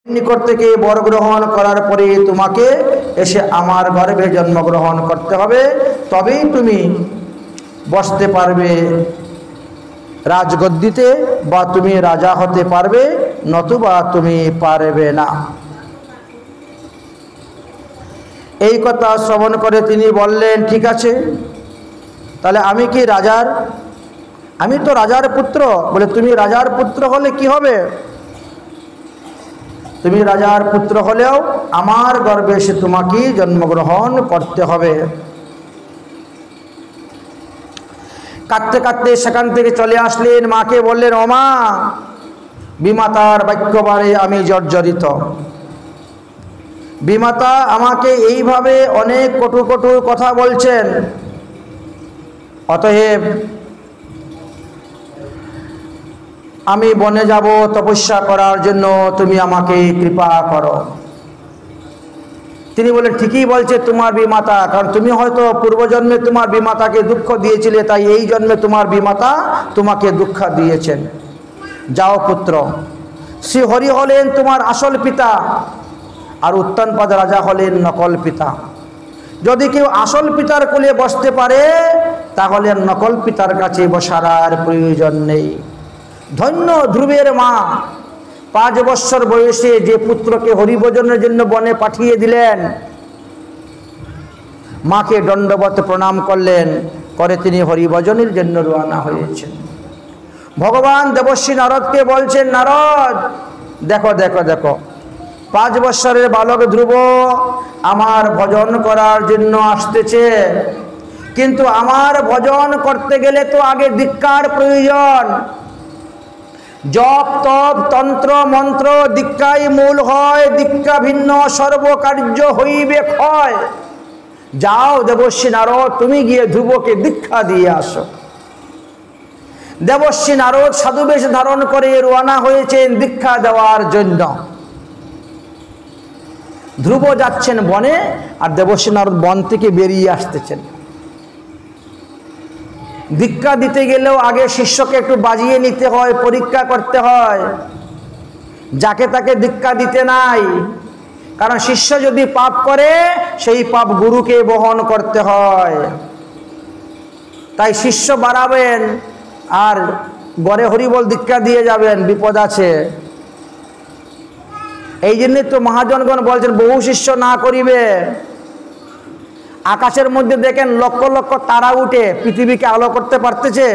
নিকট থেকে বর গ্রহণ করার পরে তোমাকে এসে আমার গর্ভে জন্মগ্রহণ করতে হবে, তবেই তুমি বসতে পারবে রাজগদ্দিতে, বা তুমি রাজা হতে পারবে, নতুবা তুমি পারবে না। এই কথা শ্রবণ করে তিনি বললেন, ঠিক আছে, তাহলে আমি কি রাজার, আমি তো রাজার পুত্র। বলে, তুমি রাজার পুত্র হলে কি হবে? তুমি রাজার পুত্র হলেও আমার গর্ভে এসে তোমাকে জন্মগ্রহণ করতে হবে। কাঁদতে কাঁদতে সেখান থেকে চলে আসলেন, মাকে বললেন, ও মা, বিমাতার বাক্যবারে আমি জর্জরিত। বিমাতা আমাকে এইভাবে অনেক কটু কটু কথা বলছেন, অতএব আমি বনে যাব তপস্যা করার জন্য, তুমি আমাকে কৃপা করো। তিনি বলেন, ঠিকই বলছে তোমার বিমাতা, কারণ তুমি হয়তো পূর্বজন্মে তোমার বিমাতাকে দুঃখ দিয়েছিলে, তাই এই জন্মে তোমার বিমাতা তোমাকে দুঃখ দিয়েছেন। যাও পুত্র। শ্রী হরি হলেন তোমার আসল পিতা, আর উত্তানপাদ রাজা হলেন নকল পিতা। যদি কেউ আসল পিতার কোলে বসতে পারে, তাহলে নকল পিতার কাছে বসার আর প্রয়োজন নেই। ধন্য ধ্রুবের মা, 5 বৎসর বয়সে যে পুত্রকে হরিভজনের জন্য বনে পাঠিয়ে দিলেন, মাকে দণ্ডবত প্রণাম করলেন, করে তিনি হরিভজনের জন্য রওনা হয়েছেন। ভগবান দেবর্ষী নারদকে বলছেন, নারদ, দেখো দেখো দেখো, 5 বৎসরের বালক ধ্রুব আমার ভজন করার জন্য আসতেছে, কিন্তু আমার ভজন করতে গেলে তো আগে দীক্ষার প্রয়োজন। জপ তপ তন্ত্র মন্ত্র দীক্ষাই মূল হয়, দীক্ষা ভিন্ন সর্বকার্য হইবে ক্ষয়। যাও দেবর্ষী নারদ, তুমি গিয়ে ধ্রুবকে দীক্ষা দিয়ে আসো। দেবর্ষী নারদ সাধুবেশ ধারণ করে রওনা হয়েছেন দীক্ষা দেওয়ার জন্য। ধ্রুব যাচ্ছেন বনে, আর দেবর্ষী নারদ বন থেকে বেরিয়ে আসতেছেন। দীক্ষা দিতে গেলেও আগে শিষ্যকে একটু বাজিয়ে নিতে হয়, পরীক্ষা করতে হয়। যাকে তাকে দীক্ষা দিতে নাই, কারণ শিষ্য যদি পাপ করে সেই পাপ গুরুকে বহন করতে হয়। তাই শিষ্য বাড়াবেন আর গড়ে হরিবল দীক্ষা দিয়ে যাবেন, বিপদ আছে। এই জন্যই তো মহাজনগণ বলছেন, বহু শিষ্য না করিবে। আকাশের মধ্যে দেখেন লক্ষ লক্ষ তারা উঠে পৃথিবীকে আলো করতে পারতেছে,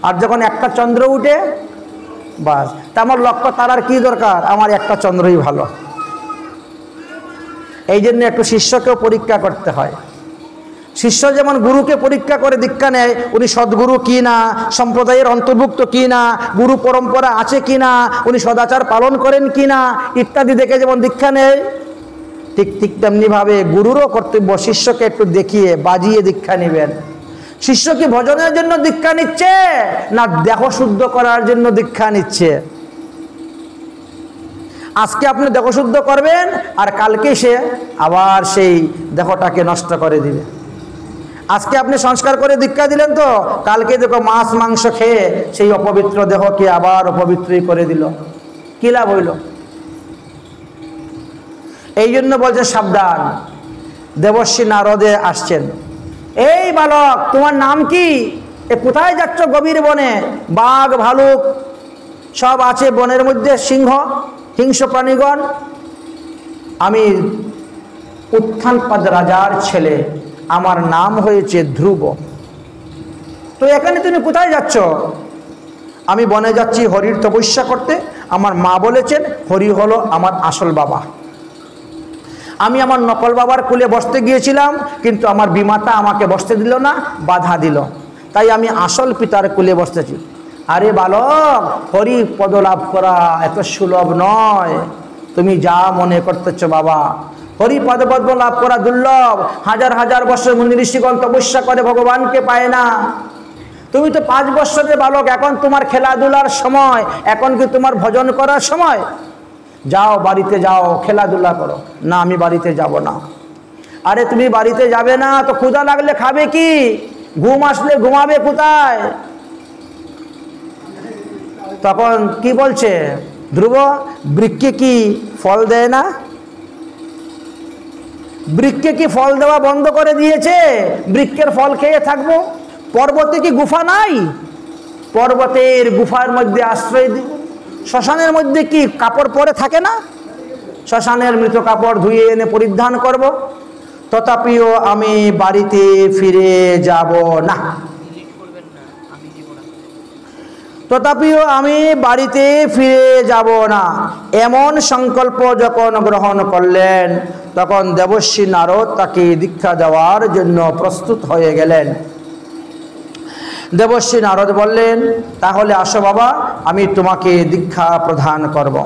আর যখন একটা চন্দ্র উঠে, বাস, তা আমার লক্ষ তারার কি দরকার, আমার একটা চন্দ্রই ভালো। এই জন্য একটু শিষ্যকেও পরীক্ষা করতে হয়। শিষ্য যেমন গুরুকে পরীক্ষা করে দীক্ষা নেয়, উনি সদ্গুরু কি না, সম্প্রদায়ের অন্তর্ভুক্ত কি না, গুরু পরম্পরা আছে কি না, উনি সদাচার পালন করেন কি না, ইত্যাদি দেখে যেমন দীক্ষা নেয়, ঠিক ঠিক তেমনিভাবে গুরুরও কর্তব্য শিষ্যকে একটু দেখিয়ে বাজিয়ে দীক্ষা নেবেন। শিষ্য কি ভজনের জন্য দীক্ষা নিচ্ছে, না দেহ শুদ্ধ করার জন্য দীক্ষা নিচ্ছে? আজকে আপনি দেহ শুদ্ধ করবেন, আর কালকে সে আবার সেই দেহটাকে নষ্ট করে দিবে। আজকে আপনি সংস্কার করে দীক্ষা দিলেন, তো কালকে দেখো মাছ মাংস খেয়ে সেই অপবিত্র দেহকে আবার অপবিত্রই করে দিল, কি লাভ হইল? এই জন্য বলছে সাবধান। দেবর্ষী নারদে আসছেন, এই বালক, তোমার নাম কি? এ কোথায় যাচ্ছ গভীর বনে? বাঘ ভালুক সব আছে বনের মধ্যে, সিংহ হিংস্র প্রাণীগণ। আমি উত্থানপাদ রাজার ছেলে, আমার নাম হয়েছে ধ্রুব। তো এখানে তুমি কোথায় যাচ্ছ? আমি বনে যাচ্ছি হরির তপস্যা করতে। আমার মা বলেছেন হরি হলো আমার আসল বাবা। আমি আমার নকল বাবার কুলে বসতে গিয়েছিলাম, কিন্তু আমার বিমাতা আমাকে বসতে দিল না, বাধা দিল, তাই আমি আসল পিতার কুলে বসতেছি। আরে বালক, হরি পদ লাভ করা এত সুলভ নয়, তুমি যা মনে করতেছ বাবা। হরি পদপদ্ম লাভ করা দুর্লভ, হাজার হাজার বছর মুনি ঋষিগণ তপস্যা করে ভগবানকে পায় না। তুমি তো 5 বৎসরের বালক, এখন তোমার খেলাধুলার সময়, এখন কি তোমার ভজন করার সময়? যাও বাড়িতে যাও, খেলাধুলা করো। না, আমি বাড়িতে যাব না। আরে তুমি বাড়িতে যাবে না তো ক্ষুধা লাগলে খাবে কি? ঘুম আসলে ঘুমাবে কোথায়? তখন কি বলছে, ধ্রুব, বৃক্ষে কি ফল দেয় না? বৃক্ষে কি ফল দেওয়া বন্ধ করে দিয়েছে? বৃক্ষের ফল খেয়ে থাকবো? পর্বতে কি গুফা নাই? পর্বতের গুফার মধ্যে আশ্রয় দিব। শ্মশানের মধ্যে কি কাপড় পরে থাকে না? শ্মশানের মৃত কাপড় ধুয়ে এনে পরিধান করব। তথাপিও আমি বাড়িতে ফিরে যাব না। তথাপিও আমি বাড়িতে ফিরে যাব না। এমন সংকল্প যখন গ্রহণ করলেন, তখন দেবর্ষি নারদ তাকে দীক্ষা দেওয়ার জন্য প্রস্তুত হয়ে গেলেন। দেবর্ষি নারদ বললেন, তাহলে আসো বাবা, আমি তোমাকে দীক্ষা প্রদান করব।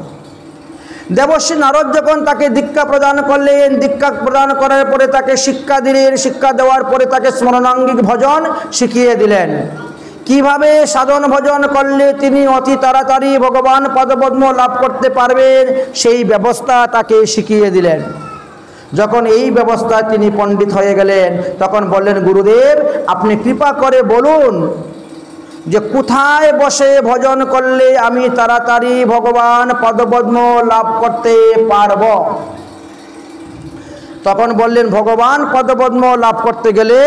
দেবর্ষি নারদ যখন তাকে দীক্ষা প্রদান করলেন, দীক্ষা প্রদান করার পরে তাকে শিক্ষা দিলেন। শিক্ষা দেওয়ার পরে তাকে স্মরণাঙ্গিক ভজন শিখিয়ে দিলেন। কিভাবে সাধন ভজন করলে তিনি অতি তাড়াতাড়ি ভগবান পদপদ্ম লাভ করতে পারবেন, সেই ব্যবস্থা তাকে শিখিয়ে দিলেন। যখন এই ব্যবস্থায় তিনি পণ্ডিত হয়ে গেলেন, তখন বললেন, গুরুদেব, আপনি কৃপা করে বলুন যে কোথায় বসে ভজন করলে আমি তাড়াতাড়ি ভগবান পদপদ্ম লাভ করতে পারব। তখন বললেন, ভগবান পদপদ্ম লাভ করতে গেলে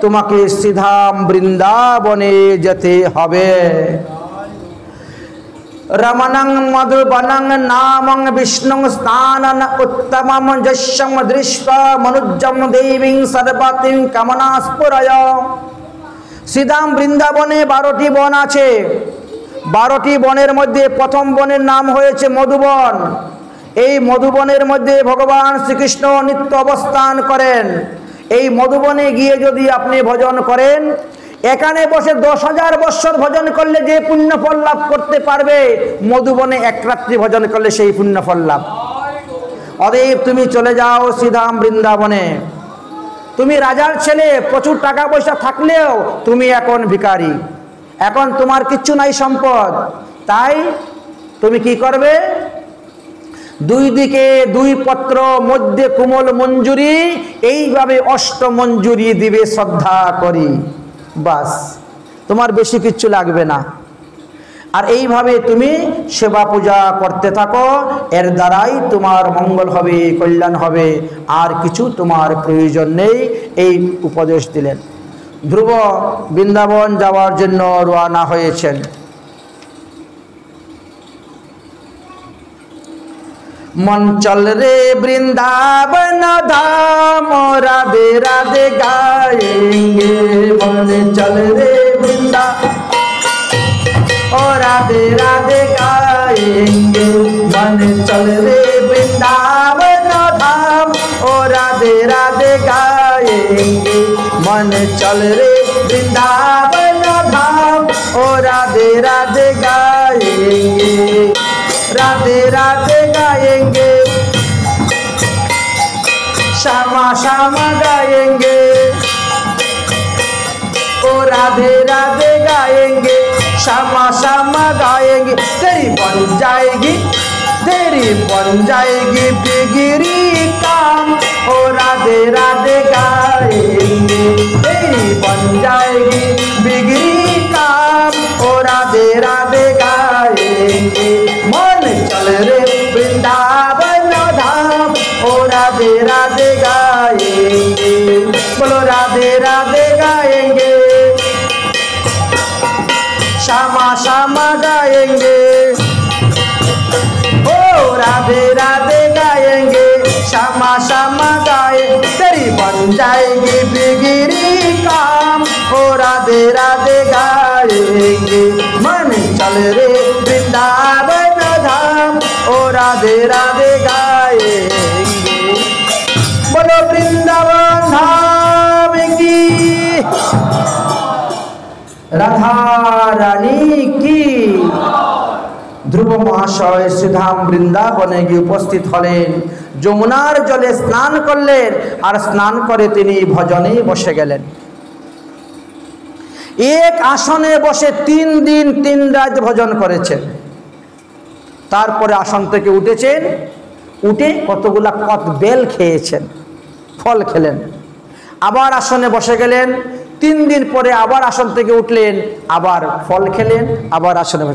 তোমাকে শ্রীধাম বৃন্দাবনে যেতে হবে। রমণং মধুবনং নামং বিষ্ণু স্নানং উত্তমং যস্যং দৃষ্টা মনুজং দেবীং সর্বতিং কামনাস্ফুরয়। শ্রীধাম বৃন্দাবনে 12টি বন আছে। 12টি বনের মধ্যে প্রথম বনের নাম হয়েছে মধুবন। এই মধুবনের মধ্যে ভগবান শ্রীকৃষ্ণ নিত্য অবস্থান করেন। এই মধুবনে গিয়ে যদি আপনি ভজন করেন, এখানে বসে 10,000 বৎসর ভজন করলে যে পুণ্যফল লাভ করতে পারবে, মধুবনে এক রাত্রি ভজন করলে সেই পুণ্যফল লাভ। অতএব তুমি চলে যাও শ্রীধাম বৃন্দাবনে। তুমি রাজার ছেলে, প্রচুর টাকা পয়সা থাকলেও তুমি এখন ভিখারি, এখন তোমার কিচ্ছু নাই সম্পদ। তাই তুমি কি করবে? 2 দিকে 2 পত্র, মধ্যে কোমল মঞ্জুরি, এইভাবে অষ্টমঞ্জুরি দিবে শ্রদ্ধা করি। বাস, তোমার বেশি কিচ্ছু লাগবে না। আর এইভাবে তুমি সেবা পূজা করতে থাকো, এর দ্বারাই তোমার মঙ্গল হবে, কল্যাণ হবে, আর কিছু তোমার প্রয়োজন নেই। এই উপদেশ দিলেন। ধ্রুব বৃন্দাবন যাওয়ার জন্য রওনা হয়েছেন। मन चल रे वृंदावन धाम, राधे राधे गाएंगे। मन चल रे वृंदावन, ओ राधे राधे गाएंगे। मन चल रे वृंदावन धाम, ओ राधे राधे गाएंगे। मन चल रे वृंदावन धाम, ओ राधे राधे गाएंगे। राधे राधे गाएंगे, श्यामा श्यामा गाएंगे। ओ राधे राधे गाएंगे, श्यामा श्यामा गाएंगे। तेरी बन जाएगी, तेरी बन जाएगी बिगड़ी काम, ओ राधे राधे गाएंगे। तेरी बन जाएगी बिगड़ी काम, ओ राधे राधे गाएंगे। मन चल रे वृंदावन धाम, ओ राधे राधे गाएंगे। बोलो राधे राधे गाएंगे, श्यामा श्यामा गाएंगे। ओ राधे राधे गाएंगे, श्यामा श्यामा गाए। तेरी बन जाएगी बिगड़ी काम, ओ राधे राधे गाएंगे। मन चल रे वृंदावन धाम, ओ राधे राधे गाएंगे। बोलो वृंदावन धाम की, राधा रानी की। ধ্রুব মহাশয় শ্রীধাম বৃন্দাবনে গিয়ে উপস্থিত হলেন। যমুনার জলে স্নান করলেন, আর স্নান করে তিনি ভজনে বসে গেলেন। এক আসনে বসে 3 দিন 3 রাত ভজন করেছেন। তারপরে আসন থেকে উঠেছেন, উঠে কতগুলা বেল খেয়েছেন, ফল খেলেন। আবার আসনে বসে গেলেন। 3 দিন পরে আবার আসন থেকে উঠলেন, আবার ফল খেলেন, আবার আসনে।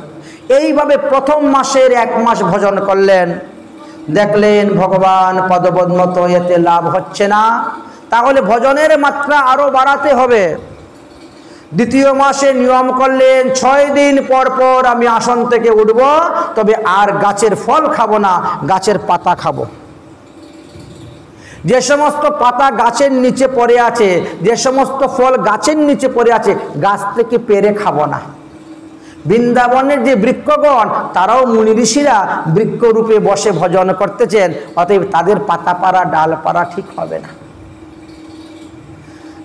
এইভাবে প্রথম মাসের 1 মাস ভজন করলেন, দেখলেন ভগবান পদপদ্ম তো এতে লাভ হচ্ছে না, তাহলে ভজনের মাত্রা আরো বাড়াতে হবে। দ্বিতীয় মাসে নিয়ম করলেন 6 দিন পর পর আমি আসন থেকে উঠব, তবে আর গাছের ফল খাবো না, গাছের পাতা খাবো। যে সমস্ত পাতা গাছের নিচে পড়ে আছে, যে সমস্ত ফল গাছের নিচে পড়ে আছে, গাছ থেকে পেরে খাবো না। বৃন্দাবনের যে বৃক্ষগণ তারাও মুনি ঋষিরা বৃক্ষরূপে বসে ভজন করতেছেন, অতএব তাদের পাতা পাড়া ডাল পাড়া ঠিক হবে না।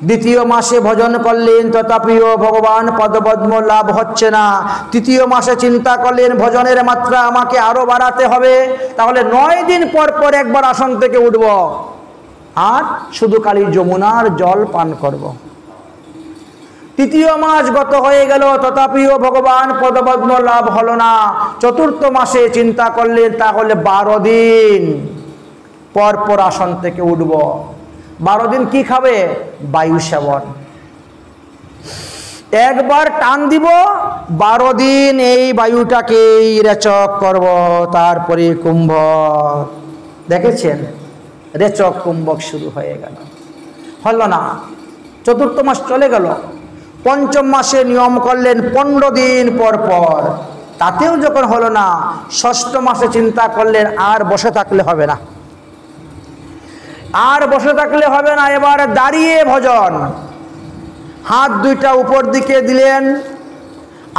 দ্বিতীয় মাসে ভজন করলেন, তথাপিও ভগবান পদপদ্ম লাভ হচ্ছে না। তৃতীয় মাসে চিন্তা করলেন ভজনের মাত্রা আমাকে আরো বাড়াতে হবে, তাহলে 9 দিন পর পর একবার আসন থেকে উঠব আর শুধু কালী যমুনার জল পান করব। তৃতীয় মাস গত হয়ে গেল, তথাপিও ভগবান পদপদ্ম লাভ হলো না। চতুর্থ মাসে চিন্তা করলেন তাহলে 12 দিন পর পর আসন থেকে উঠব। 12 দিন কি খাবে? বায়ু সেবন। একবার টান দিব, 12 দিন এই বায়ুটাকেই রেচক করব, তারপরে কুম্ভক। দেখেছেন, রেচক কুম্ভক শুরু হয়ে গেল, হলো না। চতুর্থ মাস চলে গেল, পঞ্চম মাসে নিয়ম করলেন 15 দিন পর পর, তাতেও যখন হলো না, ষষ্ঠ মাসে চিন্তা করলেন আর বসে থাকলে হবে না, আর বসে থাকলে হবে না, এবার দাঁড়িয়ে ভজন। হাত দুইটা উপর দিকে দিলেন,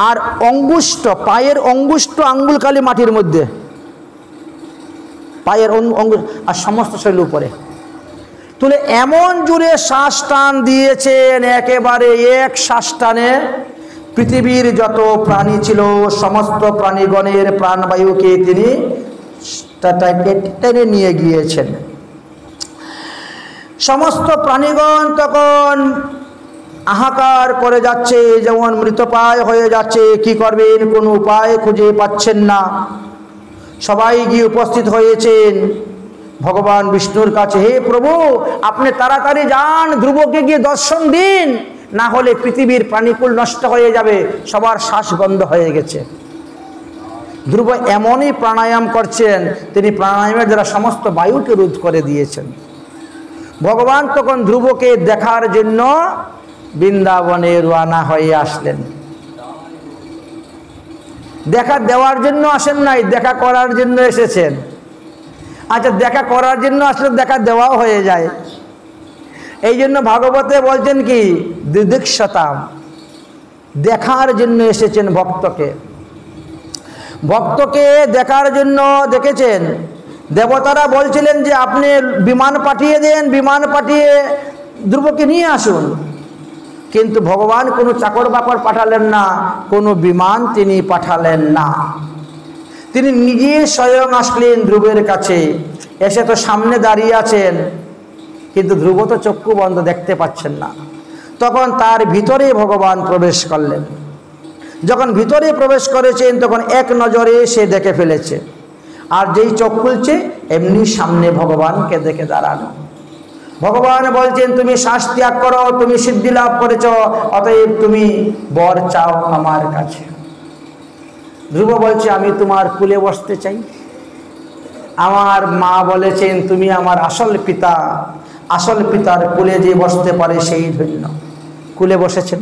আর অঙ্গুষ্ঠ, পায়ের অঙ্গুষ্ঠ আঙ্গুল খালি মাটির মধ্যে, পায়ের আর সমস্ত শরীর উপরে তুলে এমন জুড়ে শ্বাস টান দিয়েছেন, একেবারে এক শ্বাস টানে পৃথিবীর যত প্রাণী ছিল সমস্ত প্রাণীগণের প্রাণবায়ুকে তিনি টেনে নিয়ে গিয়েছেন। সমস্ত প্রাণীগণ তখন হাহাকার করে যাচ্ছে, যেমন মৃতপ্রায় হয়ে যাচ্ছে, কি করবেন কোনো উপায় খুঁজে পাচ্ছেন না। সবাই গিয়ে উপস্থিত হয়েছেন ভগবান বিষ্ণুর কাছে, হে প্রভু আপনি তাড়াতাড়ি যান, ধ্রুবকে গিয়ে দর্শন দিন, না হলে পৃথিবীর প্রাণীকুল নষ্ট হয়ে যাবে, সবার শ্বাস বন্ধ হয়ে গেছে। ধ্রুব এমনই প্রাণায়াম করছেন, তিনি প্রাণায়ামের দ্বারা সমস্ত বায়ুকে রোধ করে দিয়েছেন। ভগবান তখন ধ্রুবকে দেখার জন্য বৃন্দাবনে রওনা হয়ে আসলেন। দেখা দেওয়ার জন্য আসেন নাই, দেখা করার জন্য এসেছেন। আচ্ছা, দেখা করার জন্য আসলে দেখা দেওয়াও হয়ে যায়। এই জন্য ভাগবতে বলছেন কি, দিদিক্ষতাম, দেখার জন্য এসেছেন ভক্তকে। ভক্তকে দেখার জন্য দেখেছেন। দেবতারা বলছিলেন যে আপনি বিমান পাঠিয়ে দেন, বিমান পাঠিয়ে ধ্রুবকে নিয়ে আসুন, কিন্তু ভগবান কোনো চাকর বাকর পাঠালেন না, কোনো বিমান তিনি পাঠালেন না। তিনি নিজে স্বয়ং আসলেন ধ্রুবের কাছে। এসে তো সামনে দাঁড়িয়ে আছেন, কিন্তু ধ্রুব তো চক্ষু বন্ধ, দেখতে পাচ্ছেন না। তখন তার ভিতরে ভগবান প্রবেশ করলেন। যখন ভিতরে প্রবেশ করেছেন তখন এক নজরে সে দেখে ফেলেছে, আর যেই চোখ খুলছে এমনি সামনে ভগবানকে দেখে দাঁড়ানো। ভগবান বলছেন তুমি শ্বাস ত্যাগ করো, তুমি সিদ্ধি লাভ করেছ, অতএব তুমি বর চাও আমার কাছে। ধ্রুব বলছে আমি তোমার কুলে বসতে চাই। আমার মা বলেছেন তুমি আমার আসল পিতা, আসল পিতার কুলে যে বসতে পারে সেই ধন্য। কুলে বসেছেন,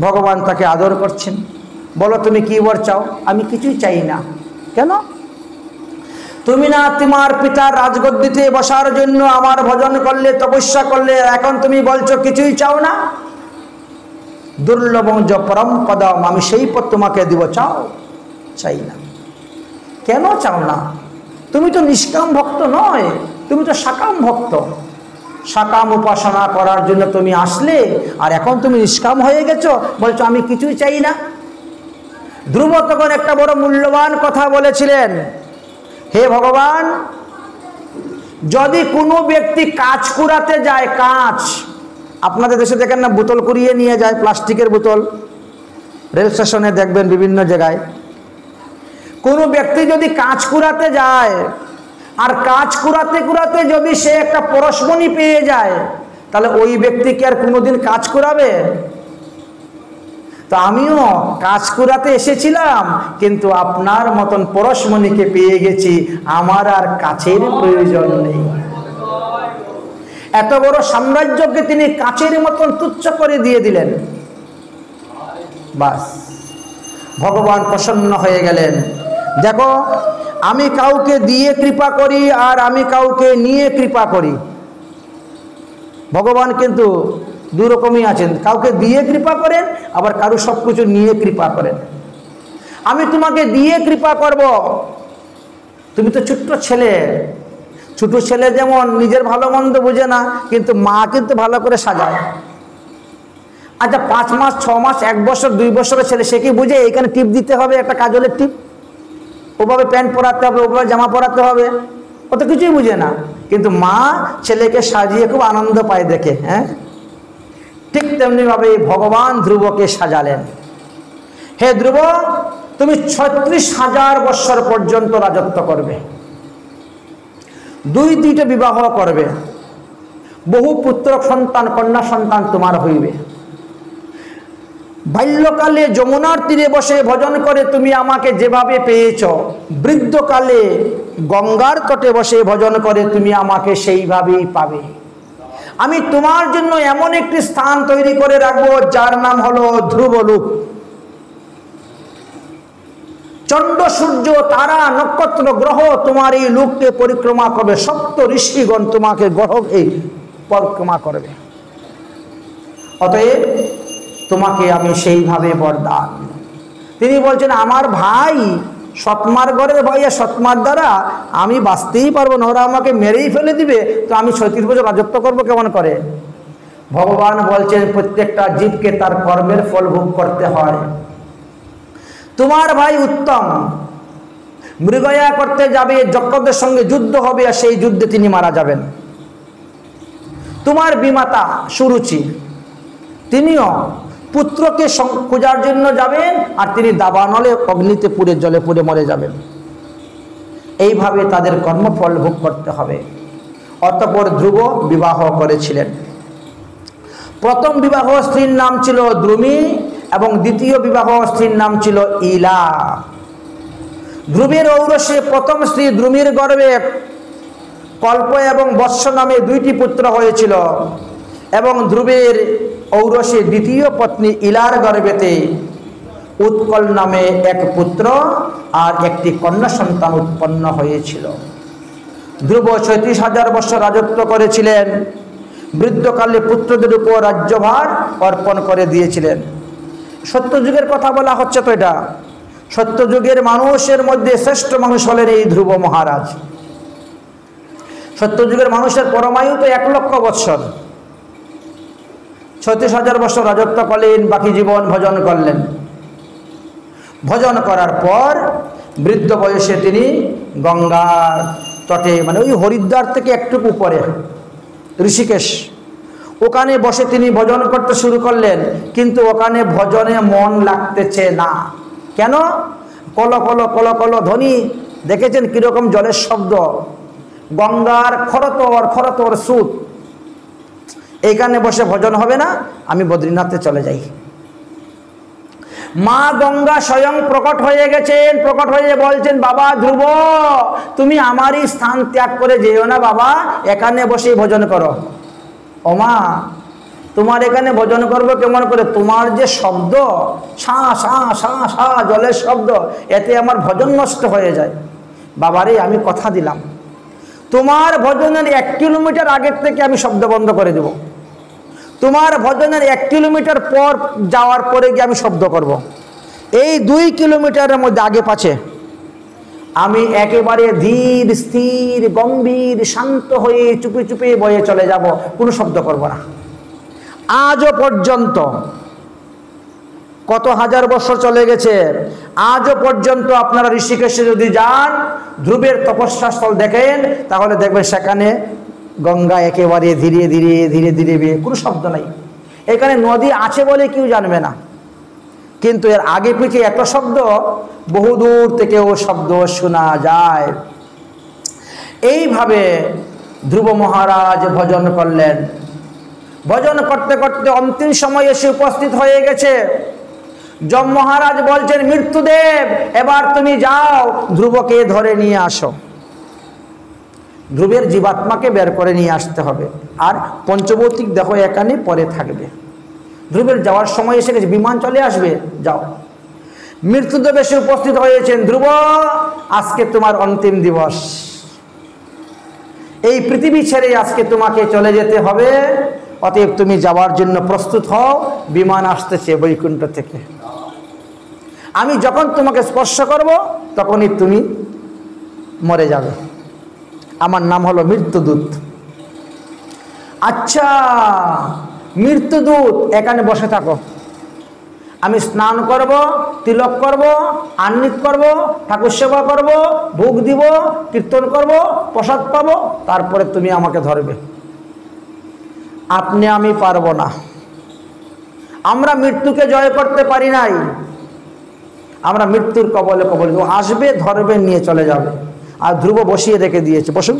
ভগবান তাকে আদর করছেন। বলো তুমি কি বর চাও? আমি কিছুই চাই না। কেন? তুমি না তোমার পিতার রাজগদ্দিতে বসার জন্য আমার ভজন করলে, তপস্যা করলে, এখন তুমি বলছো কিছুই চাও না? দুর্লভং য পরম পদম, আমি সেই পদ তোমাকে দিব, চাও? চাই না। কেন চাও না? তুমি তো নিষ্কাম ভক্ত নয়, তুমি তো সাকাম ভক্ত। সাকাম উপাসনা করার জন্য তুমি আসলে, আর এখন তুমি নিষ্কাম হয়ে গেছো, বলছো আমি কিছুই চাই না। ধ্রুব তখন একটা বড় মূল্যবান কথা বলেছিলেন, হে ভগবান, যদি কোনো ব্যক্তি কাঁচ কুড়াতে যায়, কাঁচ, আপনাদের দেশে দেখেন না বোতল কুড়িয়ে নিয়ে যায়, প্লাস্টিকের বোতল, রেল স্টেশনে দেখবেন বিভিন্ন জায়গায়। কোনো ব্যক্তি যদি কাঁচ কুড়াতে যায়, আর কাঁচ কুড়াতে কুড়াতে যদি সে একটা পরশমণি পেয়ে যায়, তাহলে ওই ব্যক্তিকে আর কোনোদিন কাঁচ কুড়াবে? তো আমিও কাজ করাতে এসেছিলাম, কিন্তু আপনার মতন পরশমণিকে পেয়ে গেছি, আমার আর কাছের প্রয়োজন নেই। এত বড় সাম্রাজ্যকে তিনি কাছের মতন তুচ্ছ করে দিয়ে দিলেন। বাস, ভগবান প্রসন্ন হয়ে গেলেন। দেখো, আমি কাউকে দিয়ে কৃপা করি আর আমি কাউকে নিয়ে কৃপা করি। ভগবান কিন্তু দুরকমই আছেন, কাউকে দিয়ে কৃপা করেন, আবার কারো সব কিছু নিয়ে কৃপা করেন। আমি তোমাকে দিয়ে কৃপা করব, তুমি তো ছোট্ট ছেলে। ছোট ছেলে যেমন নিজের ভালো মন্দ বোঝে না, কিন্তু মা কিন্তু ভালো করে সাজায়। আচ্ছা, 5 মাস 6 মাস 1 বছর 2 বছরের ছেলে, সে কি বুঝে এইখানে টিপ দিতে হবে, একটা কাজলের টিপ, ওভাবে প্যান্ট পরাতে হবে, ওভাবে জামা পরাতে হবে, ও তো কিছুই বুঝে না। কিন্তু মা ছেলেকে সাজিয়ে খুব আনন্দ পায় দেখে। হ্যাঁ, ঠিক তেমনিভাবে ভগবান ধ্রুবকে সাজালেন। হে ধ্রুব, তুমি 36,000 বৎসর পর্যন্ত রাজত্ব করবে, 2টা বিবাহ করবে, বহু পুত্র সন্তান কন্যা সন্তান তোমার হইবে। বাল্যকালে যমুনার তীরে বসে ভজন করে তুমি আমাকে যেভাবে পেয়েছ, বৃদ্ধকালে গঙ্গার তটে বসে ভজন করে তুমি আমাকে সেইভাবেই পাবে। আমি তোমার জন্য এমন একটি স্থান তৈরি করে রাখবো, যার নাম হলো ধ্রুবলোক। চন্দ্র সূর্য তারা নক্ষত্র গ্রহ তোমার এই লোককে পরিক্রমা করবে, সপ্ত ঋষিগণ তোমাকে গ্রহ এই পরিক্রমা করবে। অতএব তোমাকে আমি সেইভাবে বরদান। তিনি বলছেন, আমার ভাই সৎমার ঘরের ভাইয়া, সৎমার দ্বারা আমি বাঁচতেই পারবো না, ওরা আমাকে মেরেই ফেলে দিবে, তো আমি 36 বছর রাজত্ব করবো কেমন করে? ভগবান বলছেন, প্রত্যেকটা জীবকে তার কর্মের ফল ভোগ করতে হয়। তোমার ভাই উত্তম মৃগয়া করতে যাবে, যক্ষদের সঙ্গে যুদ্ধ হবে, আর সেই যুদ্ধে তিনি মারা যাবেন। তোমার বিমাতা সুরুচি, তিনিও পুত্রকে খোঁজার জন্য যাবেন, আর তিনি দাবানলে অগ্নিতে পুড়ে জলে পুড়ে মরে যাবেন। এইভাবে তাদের কর্মফল ভোগ করতে হবে। অতঃপর ধ্রুব বিবাহ করেছিলেন। প্রথম বিবাহ স্ত্রীর নাম ছিল দ্রুমি, এবং দ্বিতীয় বিবাহ স্ত্রীর নাম ছিল ইলা। ধ্রুবের ঔরসে প্রথম স্ত্রী দ্রুমির গর্ভে কল্প এবং বৎস নামে 2টি পুত্র হয়েছিল, এবং ধ্রুবের ঔরসে দ্বিতীয় পত্নী ইলার গর্ভেতে উৎকল নামে 1 পুত্র আর 1টি কন্যা সন্তান উৎপন্ন হয়েছিল। ধ্রুব 36,000 বৎসর রাজত্ব করেছিলেন। বৃদ্ধকালে পুত্রদের উপর রাজ্যভার অর্পণ করে দিয়েছিলেন। সত্যযুগের কথা বলা হচ্ছে তো, এটা সত্যযুগের মানুষের মধ্যে শ্রেষ্ঠ মানুষ হলেন এই ধ্রুব মহারাজ। সত্যযুগের মানুষের পরমায়ু তো 1 লক্ষ বৎসর। 36,000 বৎসর রাজত্ব করলেন, বাকি জীবন ভজন করলেন। ভজন করার পর বৃদ্ধ বয়সে তিনি গঙ্গার তটে, মানে ওই হরিদ্বার থেকে একটু উপরে ঋষিকেশ, ওখানে বসে তিনি ভজন করতে শুরু করলেন। কিন্তু ওখানে ভজনে মন লাগতেছে না। কেন? কল কল কল কল ধ্বনি, দেখেছেন কিরকম জলের শব্দ, গঙ্গার খরতর খরতর স্রোত। এইখানে বসে ভজন হবে না, আমি বদ্রীনাথে চলে যাই। মা গঙ্গা স্বয়ং প্রকট হয়ে গেছেন, প্রকট হয়ে বলছেন, বাবা ধ্রুব, তুমি আমারই স্থান ত্যাগ করে যেও না বাবা, এখানে বসে ভজন করো। ও মা, তোমার এখানে ভজন করবো কেমন করে? তোমার যে শব্দ, সা সা সা সা জলের শব্দ, এতে আমার ভজন নষ্ট হয়ে যায়। বাবারে, আমি কথা দিলাম, তোমার ভজনের 1 কিলোমিটার আগের থেকে আমি শব্দ বন্ধ করে দেব। তোমার ভজনের 1 কিলোমিটার পর যাওয়ার পরে গিয়ে আমি শব্দ করব। এই 2 কিলোমিটারের মধ্যে আগে পাছে আমি একেবারে ধীর স্থির গম্ভীর শান্ত হয়ে চুপে চুপে বয়ে চলে যাব, কোনো শব্দ করব না। আজও পর্যন্ত কত হাজার বছর চলে গেছে, আজও পর্যন্ত আপনারা ঋষিকেশে যদি যান, ধ্রুবের তপস্যা স্থল দেখেন, তাহলে দেখবেন সেখানে গঙ্গা একেবারে ধীরে ধীরে ধীরে ধীরে কোনো শব্দ নাই। এখানে নদী আছে বলে কেউ জানবে না, কিন্তু এর আগে পিছে এত শব্দ, বহুদূর থেকেও শব্দ শোনা যায়। এইভাবে ধ্রুব মহারাজ ভজন করলেন। ভজন করতে করতে অন্তিম সময় এসে উপস্থিত হয়ে গেছে। যম মহারাজ বলছেন, মৃত্যুদেব এবার তুমি যাও, ধ্রুবকে ধরে নিয়ে আসো। ধ্রুবের জীবাত্মাকে বের করে নিয়ে আসতে হবে, আর পঞ্চভৌতিক দেহ এখানে পরে থাকবে। ধ্রুবের যাওয়ার সময় এসে গেছে, বিমান চলে আসবে, যাও। মৃত্যুদেব এসে উপস্থিত হয়েছেন, ধ্রুব আজকে তোমার অন্তিম দিবস, এই পৃথিবী ছেড়ে আজকে তোমাকে চলে যেতে হবে, অতএব তুমি যাওয়ার জন্য প্রস্তুত হও, বিমান আসতেছে বৈকুণ্ঠ থেকে। আমি যখন তোমাকে স্পর্শ করব তখনই তুমি মরে যাবে। আমার নাম হলো মৃত্যুদূত। আচ্ছা মৃত্যুদূত, এখানে বসে থাকো, আমি স্নান করব, তিলক করব, আহ্নিক করব, ঠাকুর সেবা করব, ভোগ দিব, কীর্তন করব, প্রসাদ পাবো, তারপরে তুমি আমাকে ধরবে। আপনি আমি পারবো না, আমরা মৃত্যুকে জয় করতে পারি নাই, আমরা মৃত্যুর কবলে কবলে আসবে, ধরবে, নিয়ে চলে যাবে। আর ধ্রুব বসিয়ে রেখে দিয়েছে, বসুন।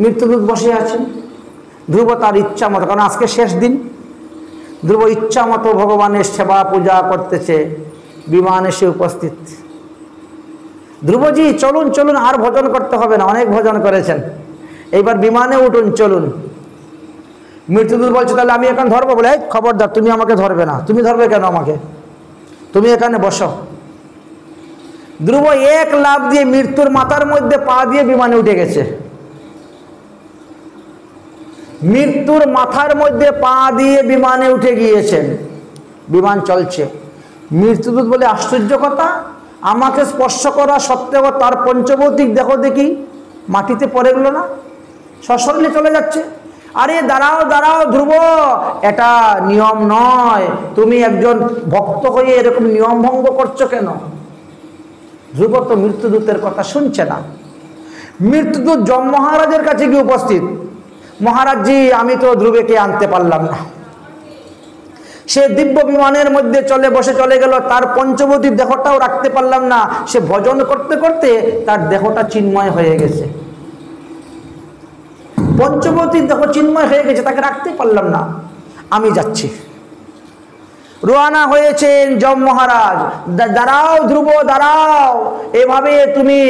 মৃত্যুদূত বসে আছেন, ধ্রুব তার ইচ্ছা মতো, কারণ আজকে শেষ দিন, ধ্রুব ইচ্ছা মতো ভগবানের সেবা পূজা করতেছে। বিমান এসে উপস্থিত, ধ্রুবজি চলুন চলুন, আর ভজন করতে হবে না, অনেক ভজন করেছেন, এইবার বিমানে উঠুন, চলুন। মৃত্যুদূত বলছে, তাহলে আমি এখন ধরবো? বলে, খবরদার, তুমি আমাকে ধরবে না। তুমি ধরবে কেন আমাকে? তুমি এখানে বসো। ধ্রুব এক লাফ দিয়ে মৃত্যুর মাথার মধ্যে পা দিয়ে বিমানে উঠে গেছে। মৃত্যুর মাথার মধ্যে পা দিয়ে বিমানে উঠে গিয়েছেন, বিমান চলছে। মৃত্যুদূত বলে, আশ্চর্য কথা, আমাকে স্পর্শ করা সত্ত্বেও তার পঞ্চভৌতিক দেহ দেখি মাটিতে পড়ে গেল না, সশরীরে চলে যাচ্ছে। আরে দাঁড়াও দাঁড়াও ধ্রুব, এটা নিয়ম নয়, তুমি একজন ভক্ত হয়ে এরকম নিয়ম ভঙ্গ করছো কেন? ধ্রুব তো মৃত্যুদূতের কথা শুনছে না। মৃত্যুদূত যম মহারাজের কাছে গিয়ে উপস্থিত, মহারাজজি আমি তো ধ্রুবকে আনতে পারলাম না, সে দিব্য বিমানের মধ্যে বসে চলে গেল, তার পঞ্চভৌতিক দেহটাও রাখতে পারলাম না, সে ভজন করতে করতে তার দেহটা চিন্ময় হয়ে গেছে, পঞ্চভৌতিক দেহ চিন্ময় হয়ে গেছে, তাকে রাখতে পারলাম না, আমি যাচ্ছি। রওনা হয়েছেন যম মহারাজ। দাঁড়াও ধ্রুব দাঁড়াও, এভাবে তুমি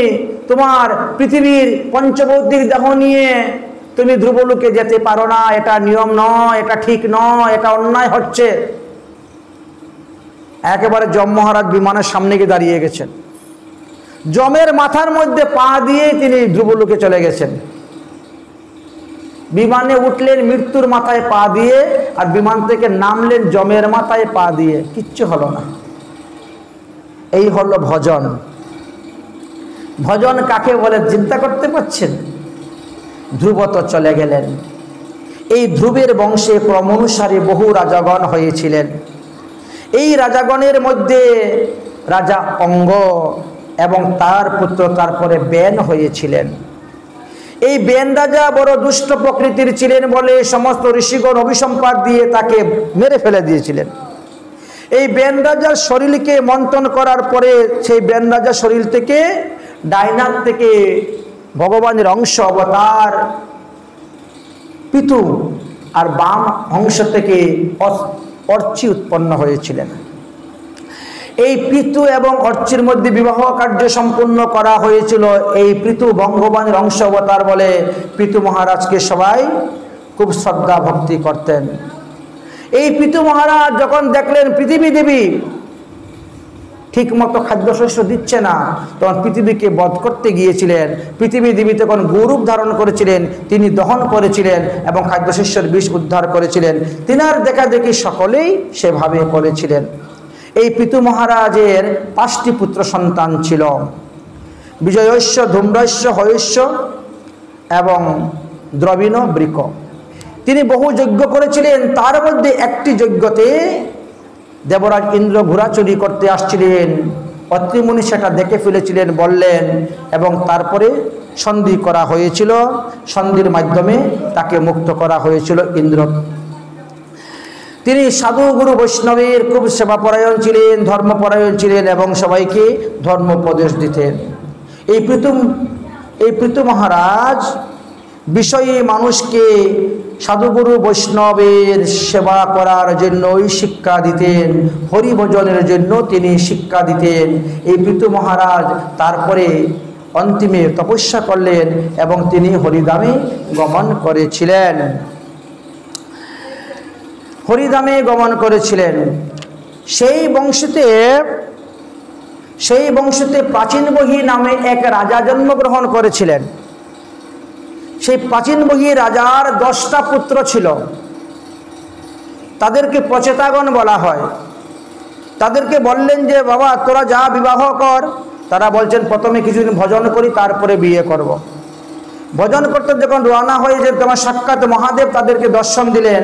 তোমার পৃথিবীর পঞ্চভৌতিক দেহ নিয়ে তুমি ধ্রুবলোকে যেতে পারো না, এটা নিয়ম নয়, এটা ঠিক নয়, এটা অন্যায় হচ্ছে। একেবারে যম মহারাজ বিমানের সামনে গিয়ে দাঁড়িয়ে গেছেন, যমের মাথার মধ্যে পা দিয়ে তিনি ধ্রুবলোকে চলে গেছেন। বিমানে উঠলেন মৃত্যুর মাথায় পা দিয়ে, আর বিমান থেকে নামলেন যমের মাথায় পা দিয়ে, কিচ্ছু হলো না। এই হলো ভজন। ভজন কাকে বলে চিন্তা করতে পারছেন? ধ্রুব তো চলে গেলেন। এই ধ্রুবের বংশে ক্রমানুসারে বহু রাজাগণ হয়েছিলেন। এই রাজাগণের মধ্যে রাজা অঙ্গ এবং তার পুত্র তারপরে বেন হয়েছিলেন। এই বেন রাজা বড় দুষ্ট প্রকৃতির ছিলেন বলে সমস্ত ঋষিগণ অভিসম্পাত দিয়ে তাকে মেরে ফেলে দিয়েছিলেন। এই বেন রাজার শরীরকে মন্থন করার পরে সেই বেন রাজার শরীর থেকে ডাইনাক থেকে ভগবানের অংশ অবতার পিতু, আর বাম অংশ থেকে অর্চি উৎপন্ন হয়েছিলেন। এই পিতু এবং অর্চির মধ্যে বিবাহ কার্য সম্পূর্ণ করা হয়েছিল। এই পিতু ভগবানের অংশ অবতার বলে পিতু মহারাজকে সবাই খুব শ্রদ্ধা ভক্তি করতেন। এই পিতু মহারাজ যখন দেখলেন পৃথিবী দেবী ঠিক মতো খাদ্যশস্য দিচ্ছে না, তখন পৃথিবীকে বধ করতে গিয়েছিলেন। পৃথিবী দেবী তখন গৌরূপ ধারণ করেছিলেন, তিনি দহন করেছিলেন এবং খাদ্যশস্যের বিষ উদ্ধার করেছিলেন। তিনার দেখা দেখি সকলেই সেভাবে করেছিলেন। এই পিতু মহারাজের 5টি পুত্র সন্তান ছিল, বিজয়স্য, ধূম্রস্য, হয়স্য এবং দ্রবিণ বৃক। তিনি বহু যজ্ঞ করেছিলেন। তার মধ্যে একটি যজ্ঞতে দেবরাজ ইন্দ্র ঘোরাচুরি করতে আসছিলেন, অত্রিমুনি সেটা দেখে ফেলেছিলেন বললেন, এবং তারপরে সন্ধি করা হয়েছিল। সন্ধির মাধ্যমে তাকে মুক্ত করা হয়েছিল ইন্দ্র। তিনি সাধু গুরু বৈষ্ণবের খুব সেবাপরায়ণ ছিলেন, ধর্মপরায়ণ ছিলেন এবং সবাইকে ধর্মোপদেশ দিতেন। এই প্রীতু মহারাজ বিষয়ে মানুষকে সাধুগুরু বৈষ্ণবের সেবা করার জন্য শিক্ষা দিতেন, হরিভজনের জন্য তিনি শিক্ষা দিতেন। এই পিতু মহারাজ তারপরে অন্তিমে তপস্যা করলেন এবং তিনি হরিধামে গমন করেছিলেন। হরিধামে গমন করেছিলেন। সেই বংশতে প্রাচীন বহি নামে এক রাজা জন্মগ্রহণ করেছিলেন। সেই প্রাচীন বহি রাজার 10টা পুত্র ছিল। তাদেরকে প্রচেতাগণ বলা হয়। তাদেরকে বললেন যে বাবা তোরা যা বিবাহ কর। তারা বলছেন প্রথমে কিছুদিন ভজন করি, তারপরে বিয়ে করব। ভজন করতে যখন রওনা হয়ে যে তোমার সাক্ষাৎ মহাদেব তাদেরকে দর্শন দিলেন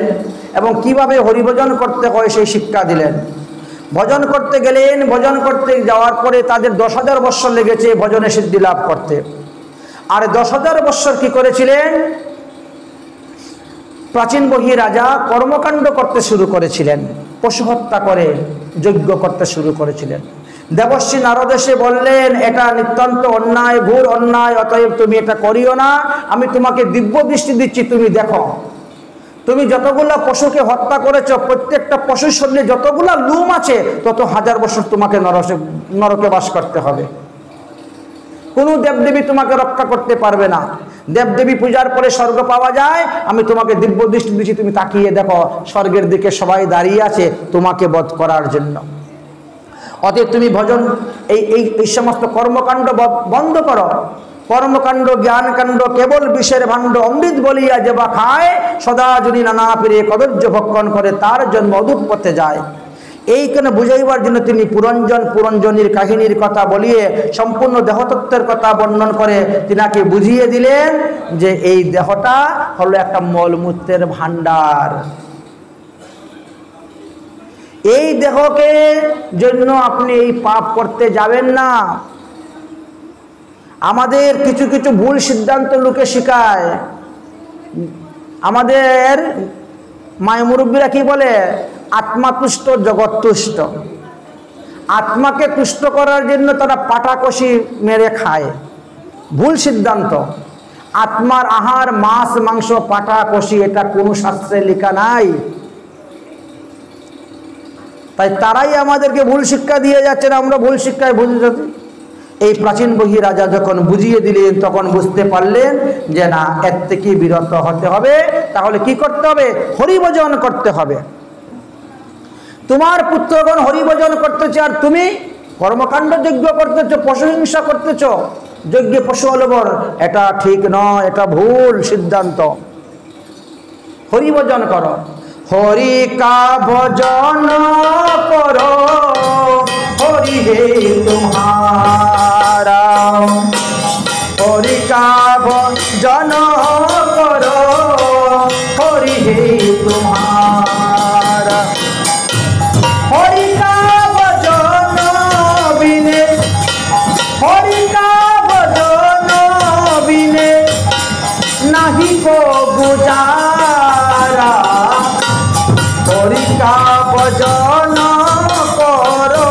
এবং কিভাবে হরিভজন করতে হয় সেই শিক্ষা দিলেন। ভজন করতে গেলেন। ভজন করতে যাওয়ার পরে তাদের 10,000 বৎসর লেগেছে ভজনে সিদ্ধি লাভ করতে। আর 10,000 বৎসর কি করেছিলেন? প্রাচীন বহি রাজা কর্মকাণ্ড করতে শুরু করেছিলেন, পশু হত্যা করে যজ্ঞ করতে শুরু করেছিলেন। দেবর্ষি নারদ এসে বললেন এটা নিতান্ত অন্যায়, ঘোর অন্যায়, অতএব তুমি এটা করিও না। আমি তোমাকে দিব্য দৃষ্টি দিচ্ছি, তুমি দেখো তুমি যতগুলা পশুকে হত্যা করেছ প্রত্যেকটা পশুর শরীরে যতগুলা লুম আছে তত 1000 বছর তোমাকে নরকে বাস করতে হবে। কোনো দেবদেবী তোমাকে রক্ষা করতে পারবে না। দেবদেবী পূজার পরে স্বর্গ পাওয়া যায়। আমি তোমাকে দিব্য দৃষ্টি দিচ্ছি, তুমি তাকিয়ে দেখো স্বর্গের দিকে সবাই দাঁড়িয়ে আছে তোমাকে বধ করার জন্য। অতএব তুমি ভজন এই সমস্ত কর্মকাণ্ড বন্ধ করো। কর্মকাণ্ড জ্ঞানকাণ্ড কেবল বিষের ভাণ্ড, অমৃত বলিয়া যে বা খায় সদা যদি নানা পীরে কদর্য ভক্ষণ করে তার জন্ম অদূর পথে যায়। এইখানে বুঝাইবার জন্য তিনি পুরঞ্জনীর কাহিনীর কথা বলিয়ে সম্পূর্ণ দেহতত্ত্বের কথা বর্ণন করে তিনাকে বুঝিয়ে দিলেন যে এই দেহটা হলো একটা মলমূত্রের ভাণ্ডার। এই দেহকে জন্য আপনি এই পাপ করতে যাবেন না। আমাদের কিছু কিছু ভুল সিদ্ধান্ত লোকে শিখায়। আমাদের মায় মুরব্বীরা কি বলে? আত্মা তুষ্ট জগৎ তুষ্ট। আত্মাকে তুষ্ট করার জন্য তারা পাটাকষি মেরে খায়। ভুল সিদ্ধান্ত। আত্মার আহার মাছ মাংস পাটাকষি এটা কোনো শাস্ত্রে লেখা নাই। তাই তারাই আমাদেরকে ভুল শিক্ষা দিয়ে যাচ্ছেন, আমরা ভুল শিক্ষায় বুঝে যাচ্ছি। এই প্রাচীন বহি রাজা যখন বুঝিয়ে দিলেন তখন বুঝতে পারলেন যে না, এর থেকে বিরত হতে হবে। তাহলে কি করতে হবে? হরিভজন করতে হবে। তোমার পুত্রগণ হরিভজন করতেছে আর তুমি কর্মকাণ্ড যজ্ঞ করতেছ, পশু হিংসা করতেছ, যজ্ঞে পশু অলবর। এটা ঠিক নয়, এটা ভুল সিদ্ধান্ত। হরিভজন করো। হরি কা ভজন করো, হরি হে तुम्हारा। हरि का भजन करो, हरि हे तुम्हारा। हरि का भजन बिने, हरि का भजन बिने नहीं को गुजारा। हरि का भजन करो,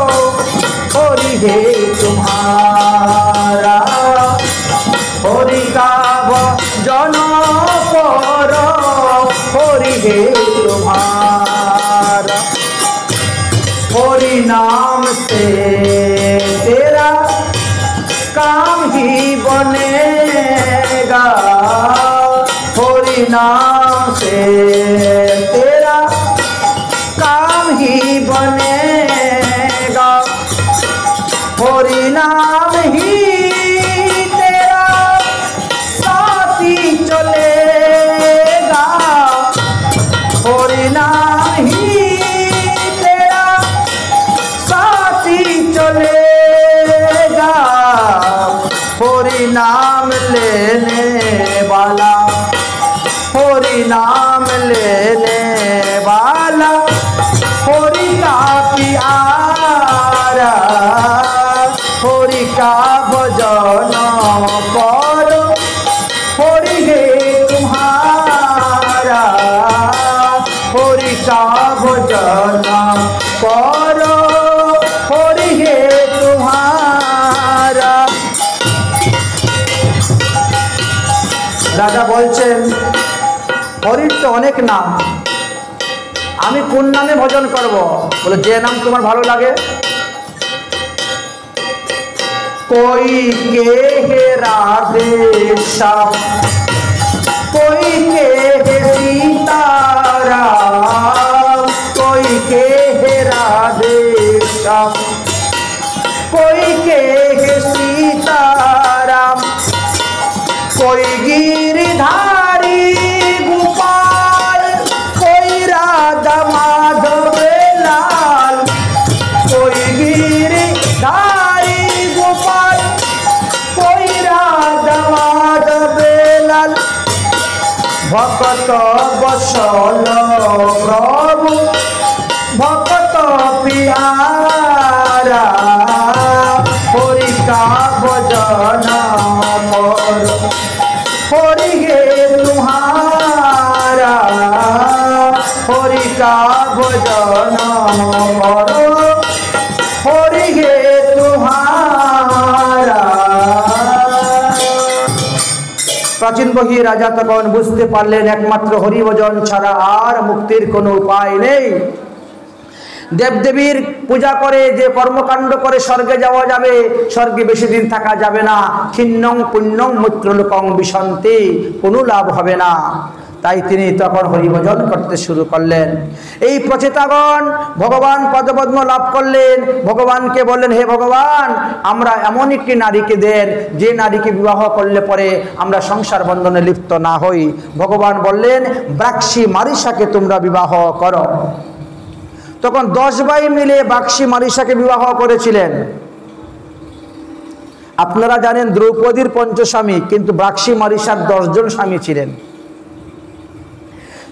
हरि हे तुम्हारा। हरि का भजन करो, हरि हे तुम्हारा। हरि नाम से तेरा काम ही बनेगा। हरि नाम से तेरा काम ही बनेगा। हरि नाम ही तेरा साथी चलेगा। हरि नाम ही तेरा साथी चलेगा। हरि नाम लेने वाला, हरि नाम लेने वाला हरि का प्यारा। हरि का भजन करो, हरि हे तुम्हारा। हरि का भजन करो, हरि हे तुम्हारा। রাজা বলছেন হরির তো অনেক নাম, আমি কোন নামে ভজন করব? বলে যে নাম তোমার ভালো লাগে। कोई के है राधे श्याम, कोई के है सीताराम, कोई के है राधे श्याम, कोई के है सीताराम, कोई गिरधारी गोपाल, कोई राधा माधव लाल, कोई गिरधारी गोपाल, कोई राधा माधव लाल, भक्त बसल प्रभु भक्त प्यारा, हरि का भजन करो, हरि हे तुम्हारा, हरि का भजन करो, हरि हे तुम्हारा। प्राचीन बही राजा तখন বুঝতে পারলেন একমাত্র হরিভজন ছাড়া আর মুক্তির কোনো উপায় নেই। দেবদেবীর পূজা করে যে কর্মকাণ্ড করে স্বর্গে যাওয়া যাবে, স্বর্গে বেশি দিন থাকা যাবে না। ক্ষীণং পুণ্যং মৈত্রলোকং বিশন্তি, কোনো লাভ হবে না। তাই তিনি তখন হরিভজন করতে শুরু করলেন। এই প্রচেতাগণ ভগবান পদপদ্ম লাভ করলেন। ভগবানকে বললেন, হে ভগবান, আমরা এমন একটি নারীকে দেন যে নারীকে বিবাহ করলে পরে আমরা সংসার বন্ধনে লিপ্ত না হই। ভগবান বললেন, ব্রাক্সী মারিসাকে তোমরা বিবাহ করো। তখন 10 ভাই মিলে ব্রাক্সী মারিসাকে বিবাহ করেছিলেন। আপনারা জানেন দ্রৌপদীর পঞ্চস্বামী, কিন্তু ব্রাক্সী মারিসার 10 জন স্বামী ছিলেন।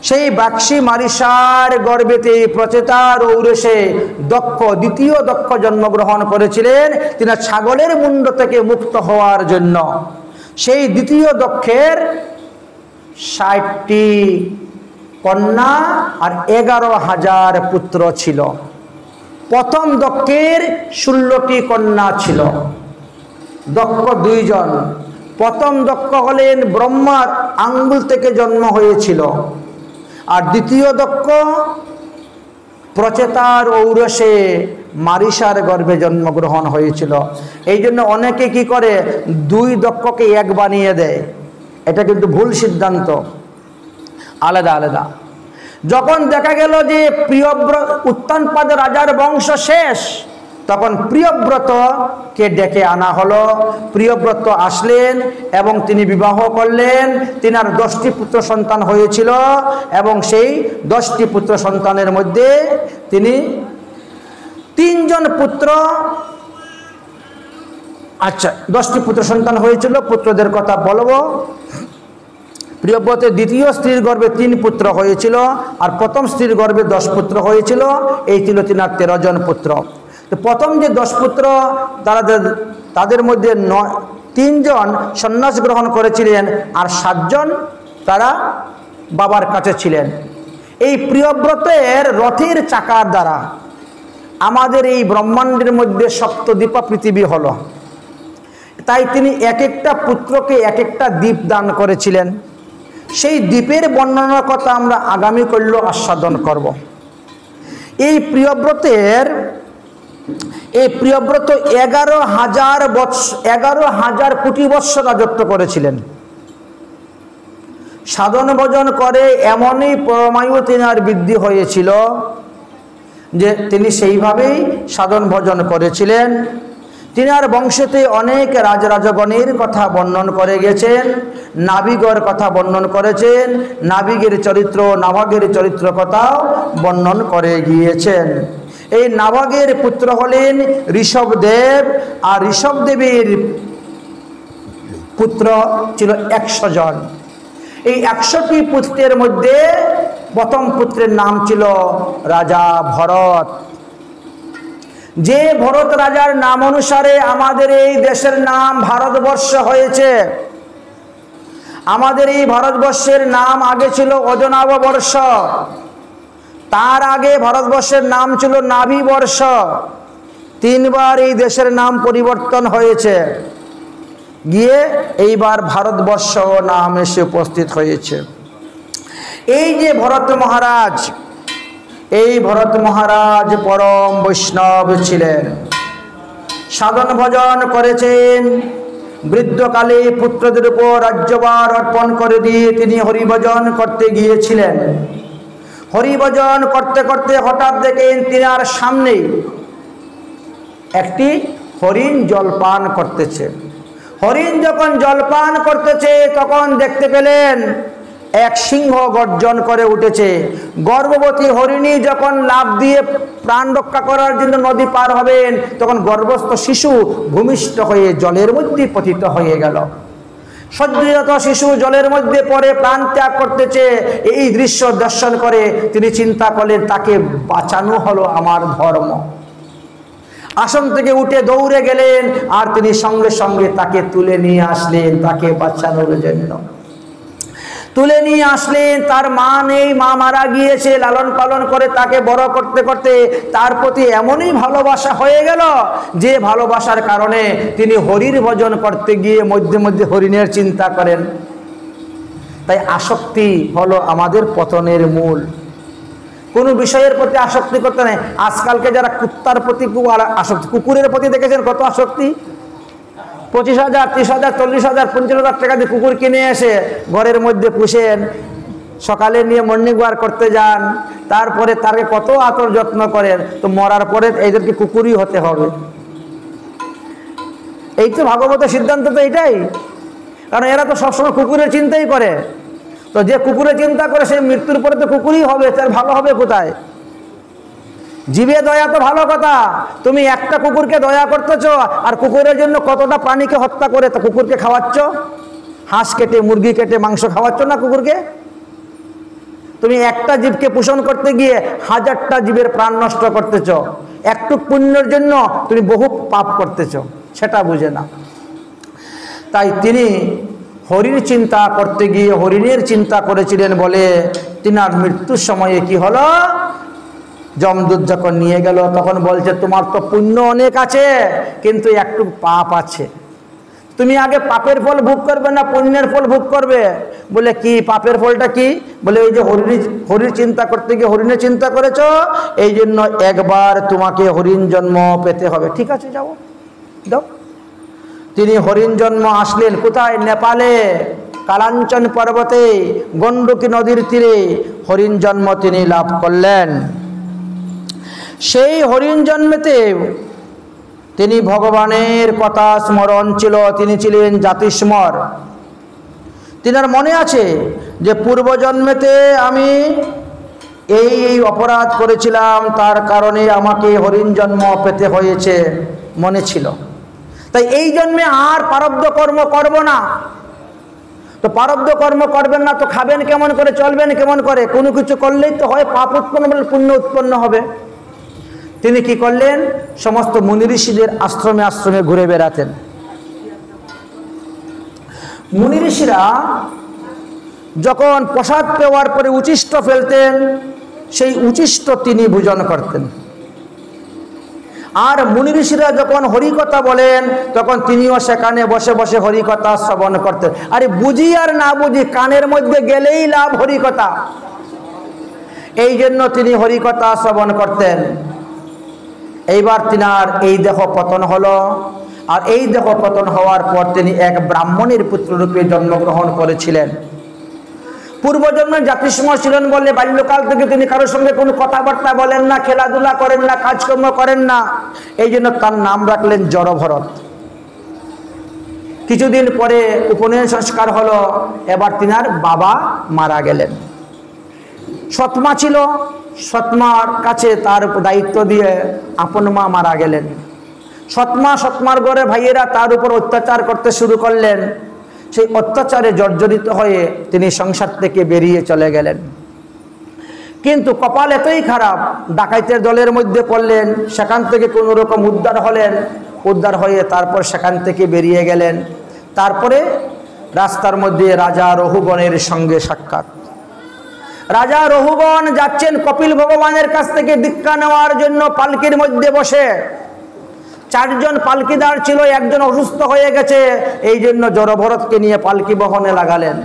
সেই ব্রাক্সী মারিসার গর্ভেতে প্রচেতার ঔরসে দক্ষ, দ্বিতীয় দক্ষ জন্মগ্রহণ করেছিলেন। তিনি ছাগলের মুন্ড থেকে মুক্ত হওয়ার জন্য। সেই দ্বিতীয় দক্ষের 60টি কন্যা আর 11,000 পুত্র ছিল। প্রথম দক্ষের 16টি কন্যা ছিল। দক্ষ 2 জন। প্রথম দক্ষ হলেন ব্রহ্মার আঙ্গুল থেকে জন্ম হয়েছিল, আর দ্বিতীয় দক্ষ প্রচেতার ঔরসে মারিসার গর্ভে জন্মগ্রহণ হয়েছিল। এই জন্য অনেকে কি করে, 2 দক্ষকে 1 বানিয়ে দেয়। এটা কিন্তু ভুল সিদ্ধান্ত, আলাদা আলাদা। যখন দেখা গেল যে প্রিয়ব্রত উত্তানপাদ রাজার বংশ শেষ, তখন প্রিয়ব্রতকে ডেকে আনা হলো। প্রিয়ব্রত আসলেন এবং তিনি বিবাহ করলেন। তিনার 10টি পুত্র সন্তান হয়েছিল এবং সেই 10টি পুত্র সন্তানের মধ্যে তিনি 3 জন পুত্র, 10টি পুত্র সন্তান হয়েছিল। পুত্রদের কথা বলবো। প্রিয়ব্রতের দ্বিতীয় স্ত্রীর গর্ভে 3 পুত্র হয়েছিল, আর প্রথম স্ত্রীর গর্ভে 10 পুত্র হয়েছিল। এই ছিল তিনার 13 জন পুত্র। তো প্রথম যে 10 পুত্র, তাদের মধ্যে 3 জন সন্ন্যাস গ্রহণ করেছিলেন, আর 7 জন তারা বাবার কাছে ছিলেন। এই প্রিয়ব্রতের রথের চাকার দ্বারা আমাদের এই ব্রহ্মাণ্ডের মধ্যে সপ্তদ্বীপা পৃথিবী হলো। তাই তিনি এক একটা পুত্রকে এক একটা দ্বীপ দান করেছিলেন। সেই দ্বীপের বর্ণনার কথা আমরা আগামী কল্য আস্বাদন করব। এই প্রিয়ব্রত 11,000 কোটি বৎসর রাজত্ব করেছিলেন। সাধন ভজন করে এমনই পরমায়ু তিনার বৃদ্ধি হয়েছিল যে তিনি সেইভাবেই সাধন ভজন করেছিলেন। তিনার বংশেতে অনেক রাজরাজগণের কথা বর্ণন করে গেছেন, নাবিগর কথা বর্ণন করেছেন, নাবিগের চরিত্র, নাভাগের চরিত্র কথাও বর্ণন করে গিয়েছেন। এই নাভাগের পুত্র হলেন ঋষভদেব, আর ঋষভদেবের পুত্র ছিল 100 জন। এই 100টি পুত্রের মধ্যে প্রথম পুত্রের নাম ছিল রাজা ভরত। যে ভরত রাজার নাম অনুসারে আমাদের এই দেশের নাম ভারতবর্ষ হয়েছে। আমাদের এই ভারতবর্ষের নাম আগে ছিল অজনাভ বর্ষ, তার আগে ভারতবর্ষের নাম ছিল নাভি বর্ষ। 3 বার এই দেশের নাম পরিবর্তন হয়েছে, গিয়ে এইবার ভারতবর্ষ নাম এসে উপস্থিত হয়েছে। এই যে ভরত মহারাজ, এই ভরত মহারাজ পরম বৈষ্ণব ছিলেন, সাধন ভজন করেছেন। বৃদ্ধকালে পুত্রদের উপর রাজ্যভার অর্পণ করে দিয়ে তিনি হরিভজন করতে গিয়েছিলেন। হরিভজন করতে করতে হঠাৎ দেখেন তিনার সামনে একটি হরিণ জলপান করতেছে। হরিণ যখন জলপান করতেছে তখন দেখতে পেলেন এক সিংহ গর্জন করে উঠেছে। গর্ভবতী হরিণী যখন লাফ দিয়ে প্রাণ রক্ষা করার জন্য নদী পার হবেন, তখন গর্ভস্থ শিশু ভূমিষ্ঠ হয়ে জলের মধ্যে পতিত হয়ে গেল। সদ্যজাত শিশু জলের মধ্যে পড়ে প্রাণ ত্যাগ করতেছে। এই দৃশ্য দর্শন করে তিনি চিন্তা করলেন, তাকে বাঁচানো হলো আমার ধর্ম। আসন থেকে উঠে দৌড়ে গেলেন আর তিনি সঙ্গে সঙ্গে তাকে তুলে নিয়ে আসলেন তাকে বাঁচানোর জন্য। তুলে নিয়ে আসলেন, তার মা নেই, মা মারা গিয়েছে। লালন পালন করে তাকে বড় করতে করতে তার প্রতি এমনই ভালোবাসা হয়ে গেল যে ভালোবাসার কারণে তিনি হরির ভজন করতে গিয়ে মধ্যে মধ্যে হরিণের চিন্তা করেন। তাই আসক্তি হলো আমাদের পতনের মূল। কোনো বিষয়ের প্রতি আসক্তি করতে নেই। আজকালকে যারা কুত্তার প্রতি খুব আসক্তি, কুকুরের প্রতি দেখেছেন কত আসক্তি। 25,000, 30,000, 40,000, 50,000 টাকা দিয়ে কুকুর কিনে এসে ঘরের মধ্যে পুষেন, সকালে নিয়ে মর্নিং ওয়াক করতে যান, তারপরে তাকে কত আদর যত্ন করেন, তো মরার পরে এদেরকে কুকুরই হতে হবে। এই তো ভাগবতের সিদ্ধান্ত তো এটাই, কারণ এরা তো সবসময় কুকুরের চিন্তাই করে। তো যে কুকুরের চিন্তা করে সে মৃত্যুর পরে তো কুকুরই হবে, তার ভালো হবে কোথায়? জীবে দয়া তো ভালো কথা, তুমি একটা কুকুরকে দয়া করতেছ আর কুকুরের জন্য কতটা প্রাণীকে হত্যা করে তো কুকুরকে খাওয়াচ্ছ। হাঁস কেটে মুরগি কেটে মাংস খাওয়াচ্ছ না কুকুরকে। তুমি একটা জীবকে পোষণ করতে গিয়ে 1000টা জীবের প্রাণ নষ্ট করতেছ। একটু পুণ্যের জন্য তুমি বহু পাপ করতেছ, সেটা বুঝে না। তাই তিনি হরির চিন্তা করতে গিয়ে হরিণের চিন্তা করেছিলেন বলে তিনার মৃত্যুর সময়ে কি হলো, যমদূত যখন নিয়ে গেল তখন বলছে, তোমার তো পুণ্য অনেক আছে কিন্তু একটু পাপ আছে, তুমি আগে পাপের ফল ভোগ করবে না পুণ্যের ফল ভোগ করবে? বলে কি পাপের ফলটা কি? বলে এই যে হরির চিন্তা করতে গিয়ে হরিণের চিন্তা করেছো, এই জন্য একবার তোমাকে হরিণ জন্ম পেতে হবে। ঠিক আছে, যাও দাও। তিনি হরিণ জন্ম আসলেন কোথায়? নেপালে কালাঞ্চন পর্বতে গণ্ডকী নদীর তীরে হরিণ জন্ম তিনি লাভ করলেন। সেই হরিণ জন্মেতে তিনি ভগবানের কথা স্মরণ ছিল, তিনি ছিলেন জাতিস্মর। তিনার মনে আছে যে পূর্বজন্মেতে আমি এই অপরাধ করেছিলাম, তার কারণে আমাকে হরিণ জন্ম পেতে হয়েছে, মনে ছিল। তাই এই জন্মে আর প্রারব্ধ কর্ম করব না। তো প্রারব্ধ কর্ম করবেন না তো খাবেন কেমন করে, চলবেন কেমন করে? কোনো কিছু করলেই তো হয় পাপ উৎপন্ন হবে, পুণ্য উৎপন্ন হবে। তিনি কি করলেন? সমস্ত মুনি ঋষিদের আশ্রমে আশ্রমে ঘুরে বেড়াতেন। মুনি ঋষিরা যখন প্রসাদ পাওয়ার পরে উচিষ্ট ফেলতেন, সেই উচিষ্ট তিনি ভোজন করতেন। আর মুনি ঋষিরা যখন হরিকথা বলেন তখন তিনিও সেখানে বসে বসে হরিকথা শ্রবণ করতেন। আরে বুঝি আর না বুঝি কানের মধ্যে গেলেই লাভ হরিকথা, এই জন্য তিনি হরিকথা শ্রবণ করতেন। এইবার তিনার এই দেহ পতন হলো, আর এই দেহ পতন হওয়ার পর তিনি এক ব্রাহ্মণের পুত্ররূপে জন্মগ্রহণ করেছিলেন। পূর্বজন্মে জাতিস্মর ছিলেন বলে বাল্যকাল থেকে তিনি কারোর সঙ্গে কোনো কথাবার্তা বলেন না, খেলাধুলা করেন না, কাজকর্ম করেন না, এই জন্য তার নাম রাখলেন জড়ভরত। কিছুদিন পরে উপনয়ন সংস্কার হলো, এবার তিনার বাবা মারা গেলেন। সৎমা ছিল, সৎমার কাছে তার দায়িত্ব দিয়ে আপন মা মারা গেলেন। সৎমার ঘরে ভাইয়েরা তার উপর অত্যাচার করতে শুরু করলেন। সেই অত্যাচারে জর্জরিত হয়ে তিনি সংসার থেকে বেরিয়ে চলে গেলেন। কিন্তু কপাল এতই খারাপ, ডাকাইতের দলের মধ্যে পড়লেন, সেখান থেকে কোনো রকম উদ্ধার হয়ে তারপর সেখান থেকে বেরিয়ে গেলেন। তারপরে রাস্তার মধ্যে রাজা রহুগণের সঙ্গে সাক্ষাৎ। রাজা রহুগণ যাচ্ছেন কপিল ভগবানের কাছ থেকে দীক্ষা নেওয়ার জন্য পালকির মধ্যে বসে। 4 জন পালকিদার ছিল, একজন অসুস্থ হয়ে গেছে, এই জন্য জড়ভরতকে নিয়ে পালকি বহনে লাগালেন।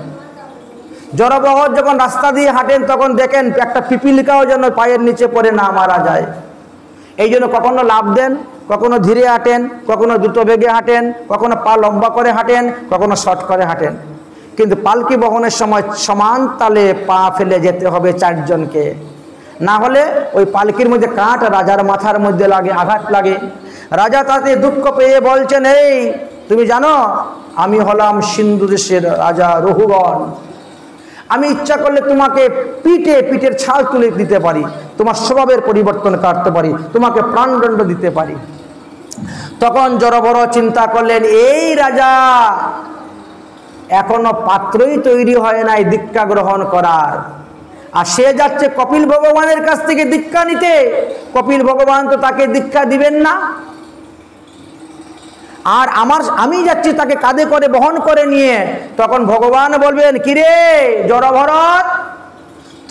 জড়বহর যখন রাস্তা দিয়ে হাঁটেন তখন দেখেন একটা পিপিলিকাও যেন পায়ের নিচে পড়ে না মারা যায়। এই জন্য কখনো লাফ দেন, কখনো ধীরে হাঁটেন, কখনো দ্রুত বেগে হাঁটেন, কখনো পা লম্বা করে হাঁটেন, কখনো শর্ট করে হাঁটেন। কিন্তু পালকি বহনের সময় সমান তালে পা ফেলে যেতে হবে 4 জনকে, না হলে ওই পালকির মধ্যে কাঁট রাজার মাথার মধ্যে লাগে, আঘাত লাগে। রাজা তাতে দুঃখ পেয়ে বলছেন, এই তুমি জানো আমি হলাম সিন্ধু দেশের রাজা রঘুগণ, আমি ইচ্ছা করলে তোমাকে পিঠের ছাল তুলে দিতে পারি, তোমার স্বভাবের পরিবর্তন করতে পারি, তোমাকে প্রাণদণ্ড দিতে পারি। তখন জড়বড় চিন্তা করলেন, এই রাজা এখনো পাত্রই তৈরি হয় নাই দীক্ষা গ্রহণ করার, আর সে যাচ্ছে কপিল ভগবানের কাছ থেকে দীক্ষা নিতে। কপিল ভগবান তো তাকে দীক্ষা দিবেন না, আর আমি যাচ্ছি তাকে কাঁধে করে বহন করে নিয়ে। তখন ভগবান বলবেন, কিরে জড়ভরত,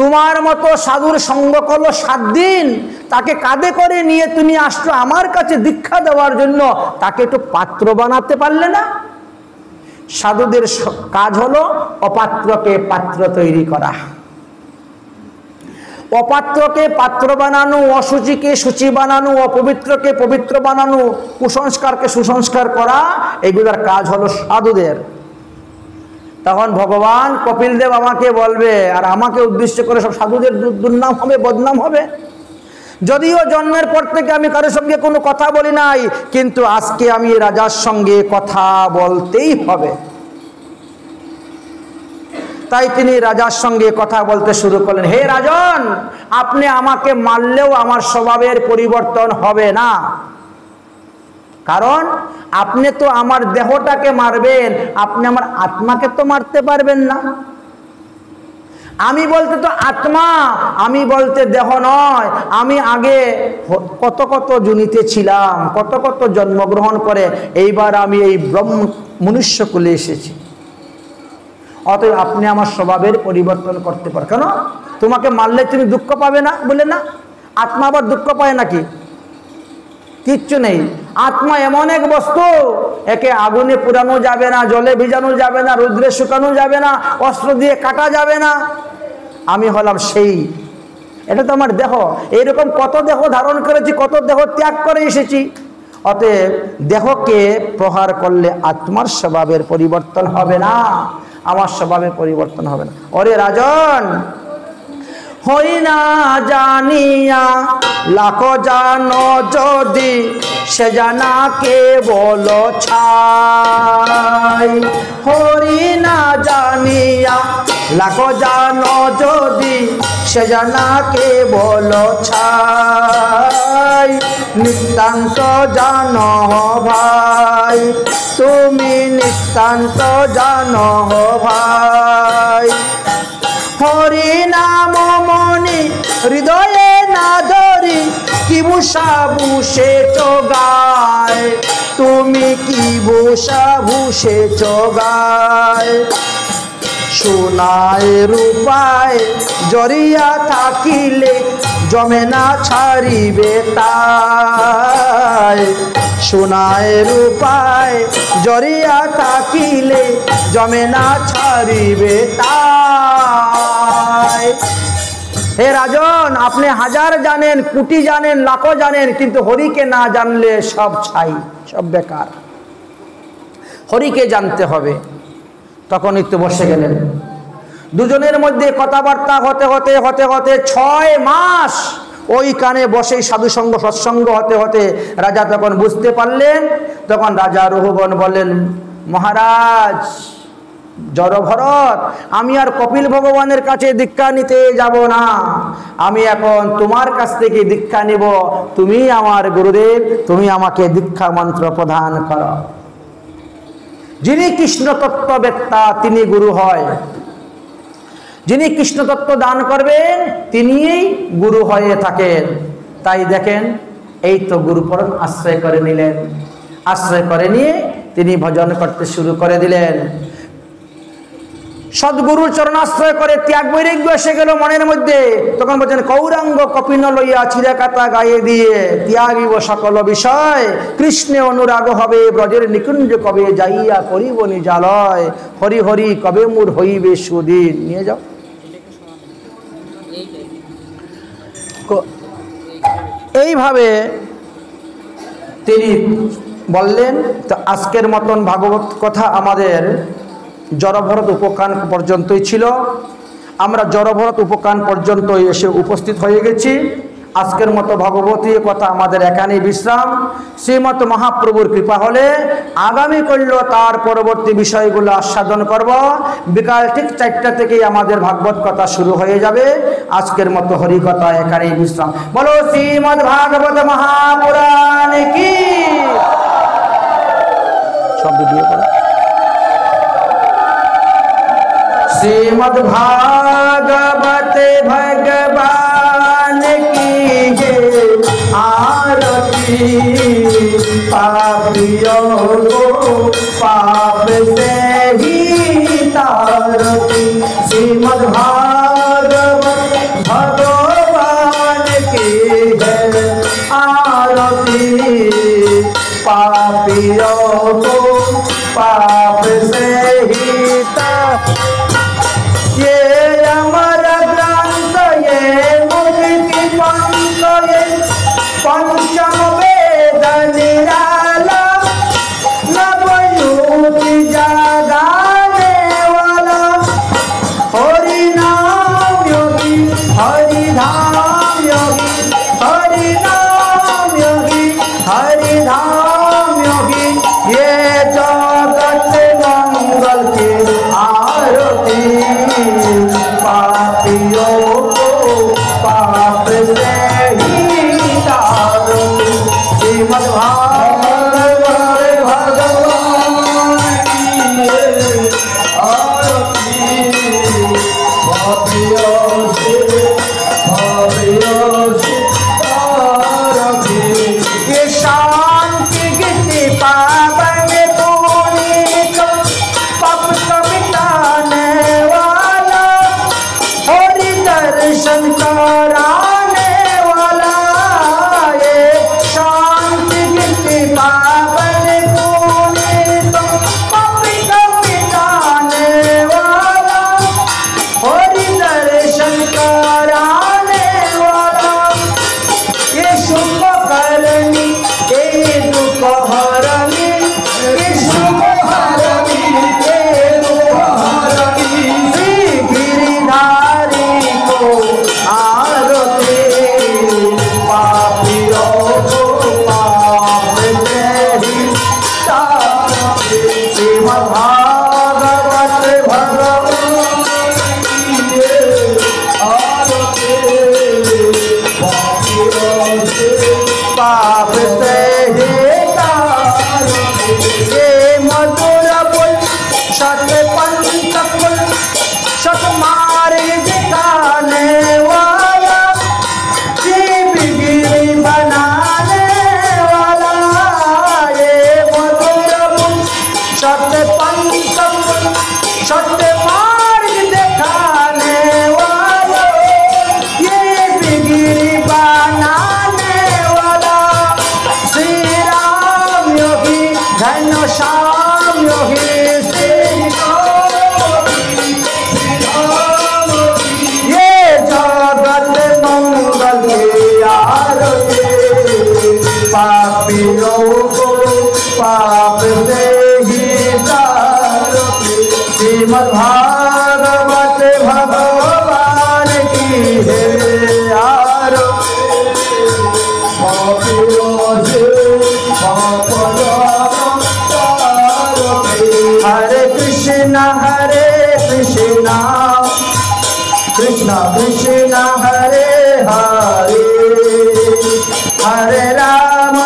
তোমার মতো সাধুর সঙ্গ করলো 7 দিন, তাকে কাঁধে করে নিয়ে তুমি আসছো আমার কাছে দীক্ষা দেওয়ার জন্য, তাকে একটু পাত্র বানাতে পারলে না? সাধুদের কাজ হলো অপাত্রকে পাত্র তৈরি করা, অপাত্রকে পাত্র বানানো, অসুচিকে সূচি বানানো, অপবিত্রকে পবিত্র বানানো, কুসংস্কারকে সুসংস্কার করা, এগুলোর কাজ হলো সাধুদের। তখন ভগবান কপিল দেব আমাকে বলবে, আর আমাকে উদ্দেশ্য করে সব সাধুদের দুর্নাম হবে, বদনাম হবে। যদিও জন্মের পর থেকে আমি কারোর সঙ্গে কোনো কথা বলি নাই, কিন্তু আজকে আমি রাজার সঙ্গে কথা বলতেই হবে। তাই তিনি রাজার সঙ্গে কথা বলতে শুরু করলেন, হে রাজন, আপনি আমাকে মারলেও আমার স্বভাবের পরিবর্তন হবে না, কারণ আপনি তো আমার দেহটাকে মারবেন, আপনি আমার আত্মাকে তো মারতে পারবেন না। আমি বলতে তো আত্মা, আমি বলতে দেহ নয়। আমি আগে কত কত জনিতে ছিলাম, কত কত জন্মগ্রহণ করে এইবার আমি এই মনুষ্য কুলে এসেছি। অতএব আপনি আমার স্বভাবের পরিবর্তন করতে পারেন। কেন? তোমাকে মারলে তুমি দুঃখ পাবে না বলে না? আত্মা আবার দুঃখ পায় নাকি? কিচ্ছু নেই। আত্মা এমন এক বস্তু, একে আগুনে পুরানো যাবে না, জলে ভিজানো যাবে না, রৌদ্রে শুকানো যাবে না, অস্ত্র দিয়ে কাটা যাবে না। আমি হলাম সেই, এটা তো আমার দেহ। এইরকম কত দেহ ধারণ করেছি, কত দেহ ত্যাগ করে এসেছি। অতএব দেহকে প্রহার করলে আত্মার স্বভাবের পরিবর্তন হবে না, আমার স্বভাবের পরিবর্তন হবে না। ওরে রাজন, হই না জানিয়া লাখো জানো যদি, সে জানা কেবল ছাই। হরি না জানিয়া লাখো জানো যদি, সে জানা কেবল ছাই। নিতান্ত জানো ভাই, তুমি নিতান্ত জানো ভাই। হরি নাম মনি হৃদয়ে না ধরি, কি ভূষা ভূষে চোগায়, তুমি কি ভূষা ভূষে চোগায়। সোনায় রূপায় জড়িয়া থাকিলে, জমে না ছাড়িবে তাই। সোনায় রূপায় জড়িয়া থাকিলে, জমে না ছাড়িবে তাই। হে রাজন, আপনি হাজার জানেন, কোটি জানেন, লাখো জানেন, কিন্তু হরিকে না জানলে সব ছাই, সব বেকার। হরিকে জানতে হবে। তখন একটু বসে গেলেন। দুজনের মধ্যে কথাবার্তা হতে হতে হতে হতে 6 মাস ওই কানে বসেই সাধুসঙ্গ সৎসঙ্গ হতে হতে রাজা তখন বুঝতে পারলেন। তখন রাজা রঘুগণ বললেন, মহারাজ জড়ভরত, আমি আর কপিল ভগবানের কাছে দীক্ষা নিতে যাব না, আমি এখন তোমার কাছ থেকে দীক্ষা নিব। তুমি আমার গুরুদেব, তুমি আমাকে দীক্ষা মন্ত্র প্রদান করো। যিনি কৃষ্ণ তত্ত্ববেত্তা তিনি গুরু হয়, যিনি কৃষ্ণ তত্ত্ব দান করবেন তিনিই গুরু হয়ে থাকেন। তাই দেখেন, এই তো গুরুপরম আশ্রয় করে নিলেন। আশ্রয় করে নিয়ে তিনি ভজন করতে শুরু করে দিলেন। সদ্গুরুর চরণাশ্রয় করে ত্যাগ বৈরাগ্য এসে গেল মনের মধ্যে। তখন বলছেন কৌরাঙ্গ কপিন লইয়া চিরাকাতা গায়ে দিয়ে ত্যাগিব সকল বিষয়, কৃষ্ণে অনুরাগ হবে ব্রজের নিকুঞ্জ কবে যাইয়া করিব নিজালয়, হরি হরি কবে মোর হইবে সুদিন। নিয়ে যাও। এইভাবে তিনি বললেন। তো আজকের মতন ভাগবত কথা আমাদের জড়ভরত উপকান পর্যন্তই ছিল। আমরা জড়ভরত উপকান পর্যন্ত এসে উপস্থিত হয়ে গেছি। আজকের মতো ভগবতী কথা আমাদের এখানেই বিশ্রাম। শ্রীমৎ মহাপ্রভুর কৃপা হলে আগামী করল তার পরবর্তী বিষয়গুলো আস্বাদন করব। বিকাল ঠিক 4টা থেকেই আমাদের ভাগবত কথা শুরু হয়ে যাবে। আজকের মতো হরিকথা এখানেই বিশ্রাম। বলো শ্রীমদ্ ভাগবত মহাপুরাণ কি। সব ভিডিও করো। श्रीमद् भागवत भगवान की है आरती, पापियों को पाप से ही तारती। श्रीमद् भागवत भगवान की है आरती, पापियों को पाप से ही तारती। ये अमर ग्रंथ ये मुक्ति पंथ ये पंचम वेद निराला, नवयुग जगाने वाला, हरि नाम योगी हरि धाम योगी, हरि नाम योगी हरि धाम योगी। ये जगत मंगल की आरती, पापियों को पाप से ही तारती। श्रीमद् भागवत भगवान की आरती, पापियों से तारती। ये शांति गीति पावन पुनीत, पाप मिटाने वाला, हरि दर्शन कराने वाला। ये शांति गीति पावन पुनीत, पाप मिटाने वाला, हरि दर्शन कराने वाला। ये शुभ करनी ये दुख हरनी, ये शुभ हरनी ये दुख हरनी। श्री गिरिधारी को आरती, पापियों को पाप से ही तारती। श्रीमद् भागवत भगवान की आरती, पापियों से पाप से ही तारती। ये मधुर पुल शत पंच पुल शत मार्ग दिखाने वाला, जीवगिरी बनाने वाला। ये मधुर पुल शत पंच पुल शत मार्ग दिखाने वाला, ये बिगिरी बनाने वाला। श्री राम योगी घनश्याम योगी, श्री ये जगत मंगल की आरती, पापियों को पाप से ही तारती। श्रीमद् भागवत भगवान की है आरती, पापियों से पाप तारती। हरे कृष्ण कृष्ण कृष्ण हरे हरे, हरे राम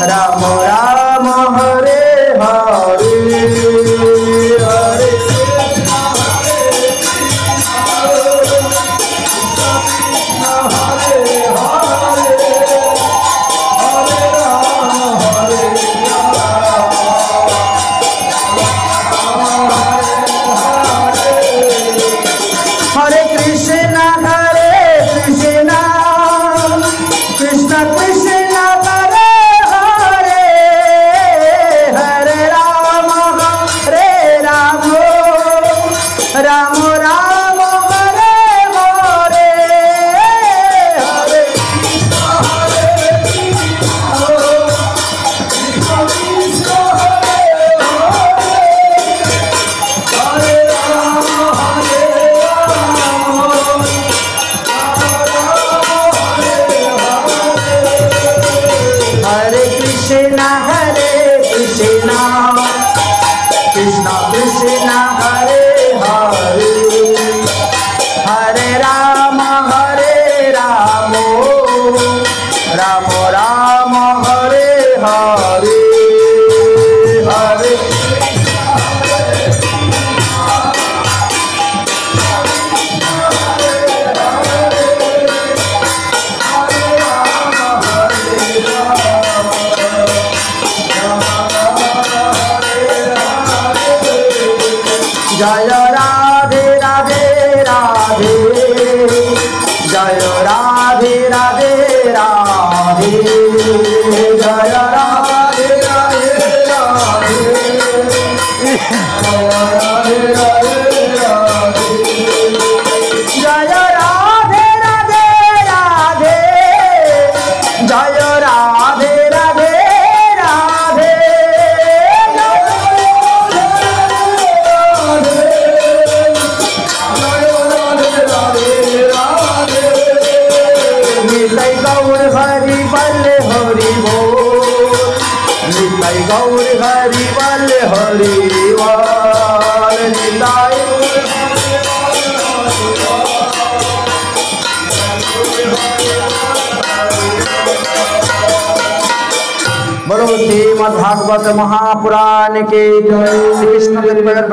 राम राम हरे हरे। हरे कृष्ण हरे हरे, हरे राम कृष्ण कृष्ण हरे हरे हरे राम राम राम हरे हरे हरे जय राधे राधे राधे जय राधे राधे राधे जय राधे राधे राधे जय राधे राधे राधे जय राधे राधे राधे निताई गौर हरि बल हरि बोल निताई गौर हरि बल हरि बोल निताई बोलो श्रीमद् भागवत महापुराण के श्री कृष्ण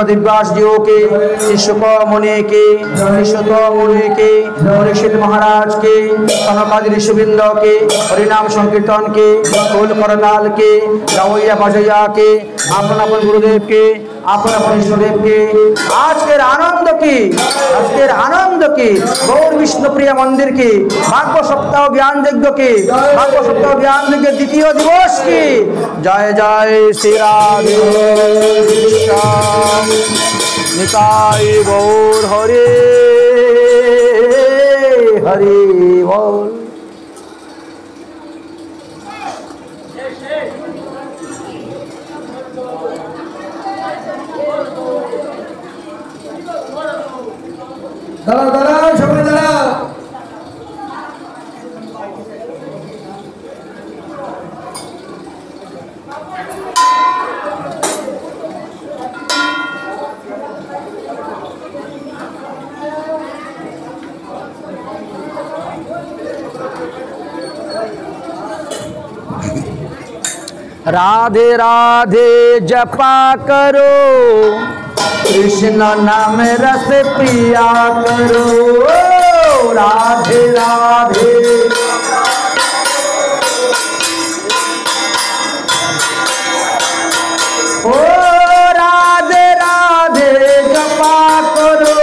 दिव्यास जीओ के श्री शुक मुनि के श्री सुत मुनि के परीक्षित महाराज के सनकादि ऋषिवृंद के हरिनाम संकीर्तन के कोल करताल के गवैया बजैया के अपन अपन गुरुदेव के अपन अपन ईश्वरदेव के आज के आनंद की गौर विष्णुप्रिय मंदिर की भागवत सप्ताह ज्ञान यज्ञ के भागवत सप्ताह ज्ञान यज्ञ द्वितीय दिवस की जय जय श्री राधे श्याम निताई गौर हरे हरि बोल। দাঁড়াও সবাই দাঁড়াও। राधे राधे जपा करो कृष्ण नाम रस पिया करो राधे राधे ओ राधे राधे जपा करो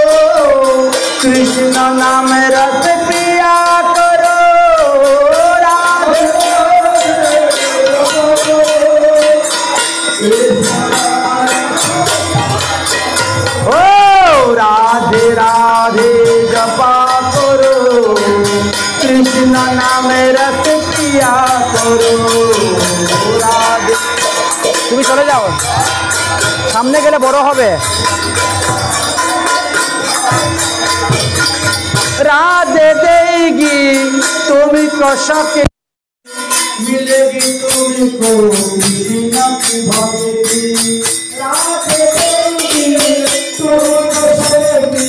कृष्ण नाम रस पिया करो राधे ओ राधे राधे जपा करो कृष्ण नाम रस पिया करो राधे। তুমি চলে যাও, সামনে গেলে বড় হবে। राधे देगी তুমি কষাকে मिलेगी तुमको कृष्ण की भक्ति राधे देगी तुमको शक्ति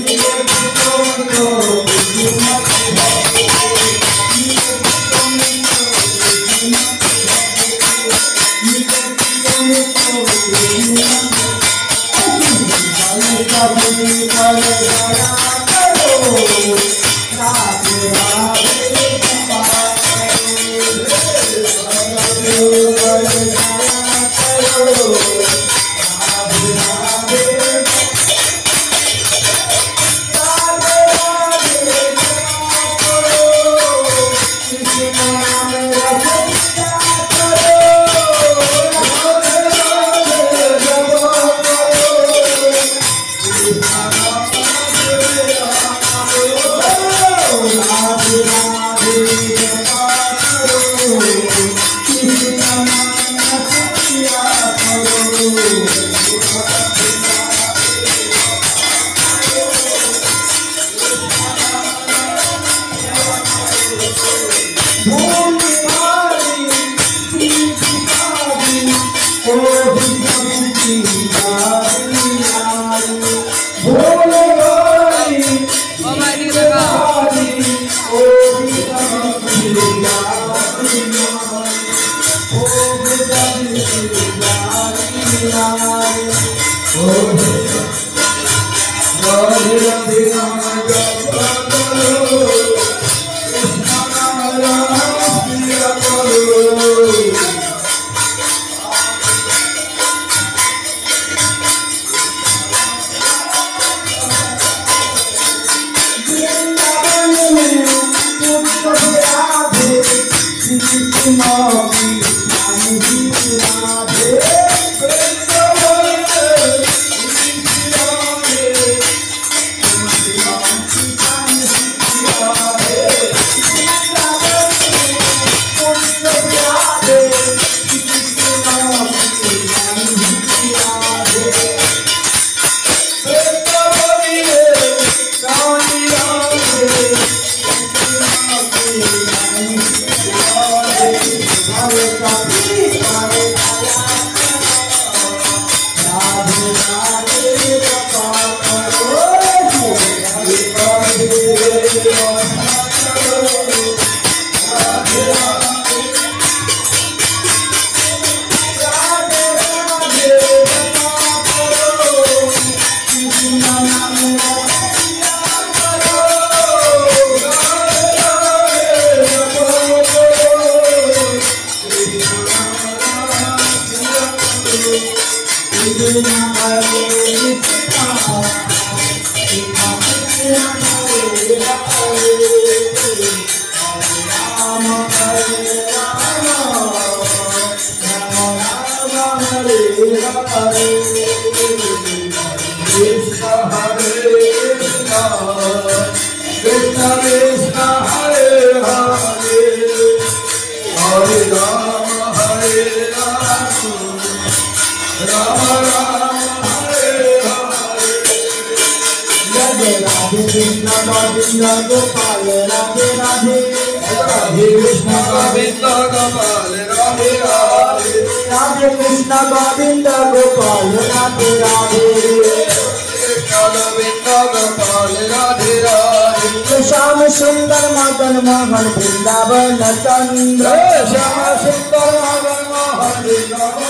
मिलेगी तुमको कृष्ण की भक्ति राधे श्याम सुंदर मदन मोहन वृंदावन चंद्र श्याम सुंदर Madan Mohan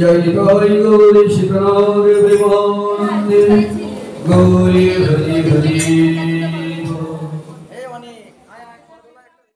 Jai Gauri Shikara Vimande Gauri Hari Hari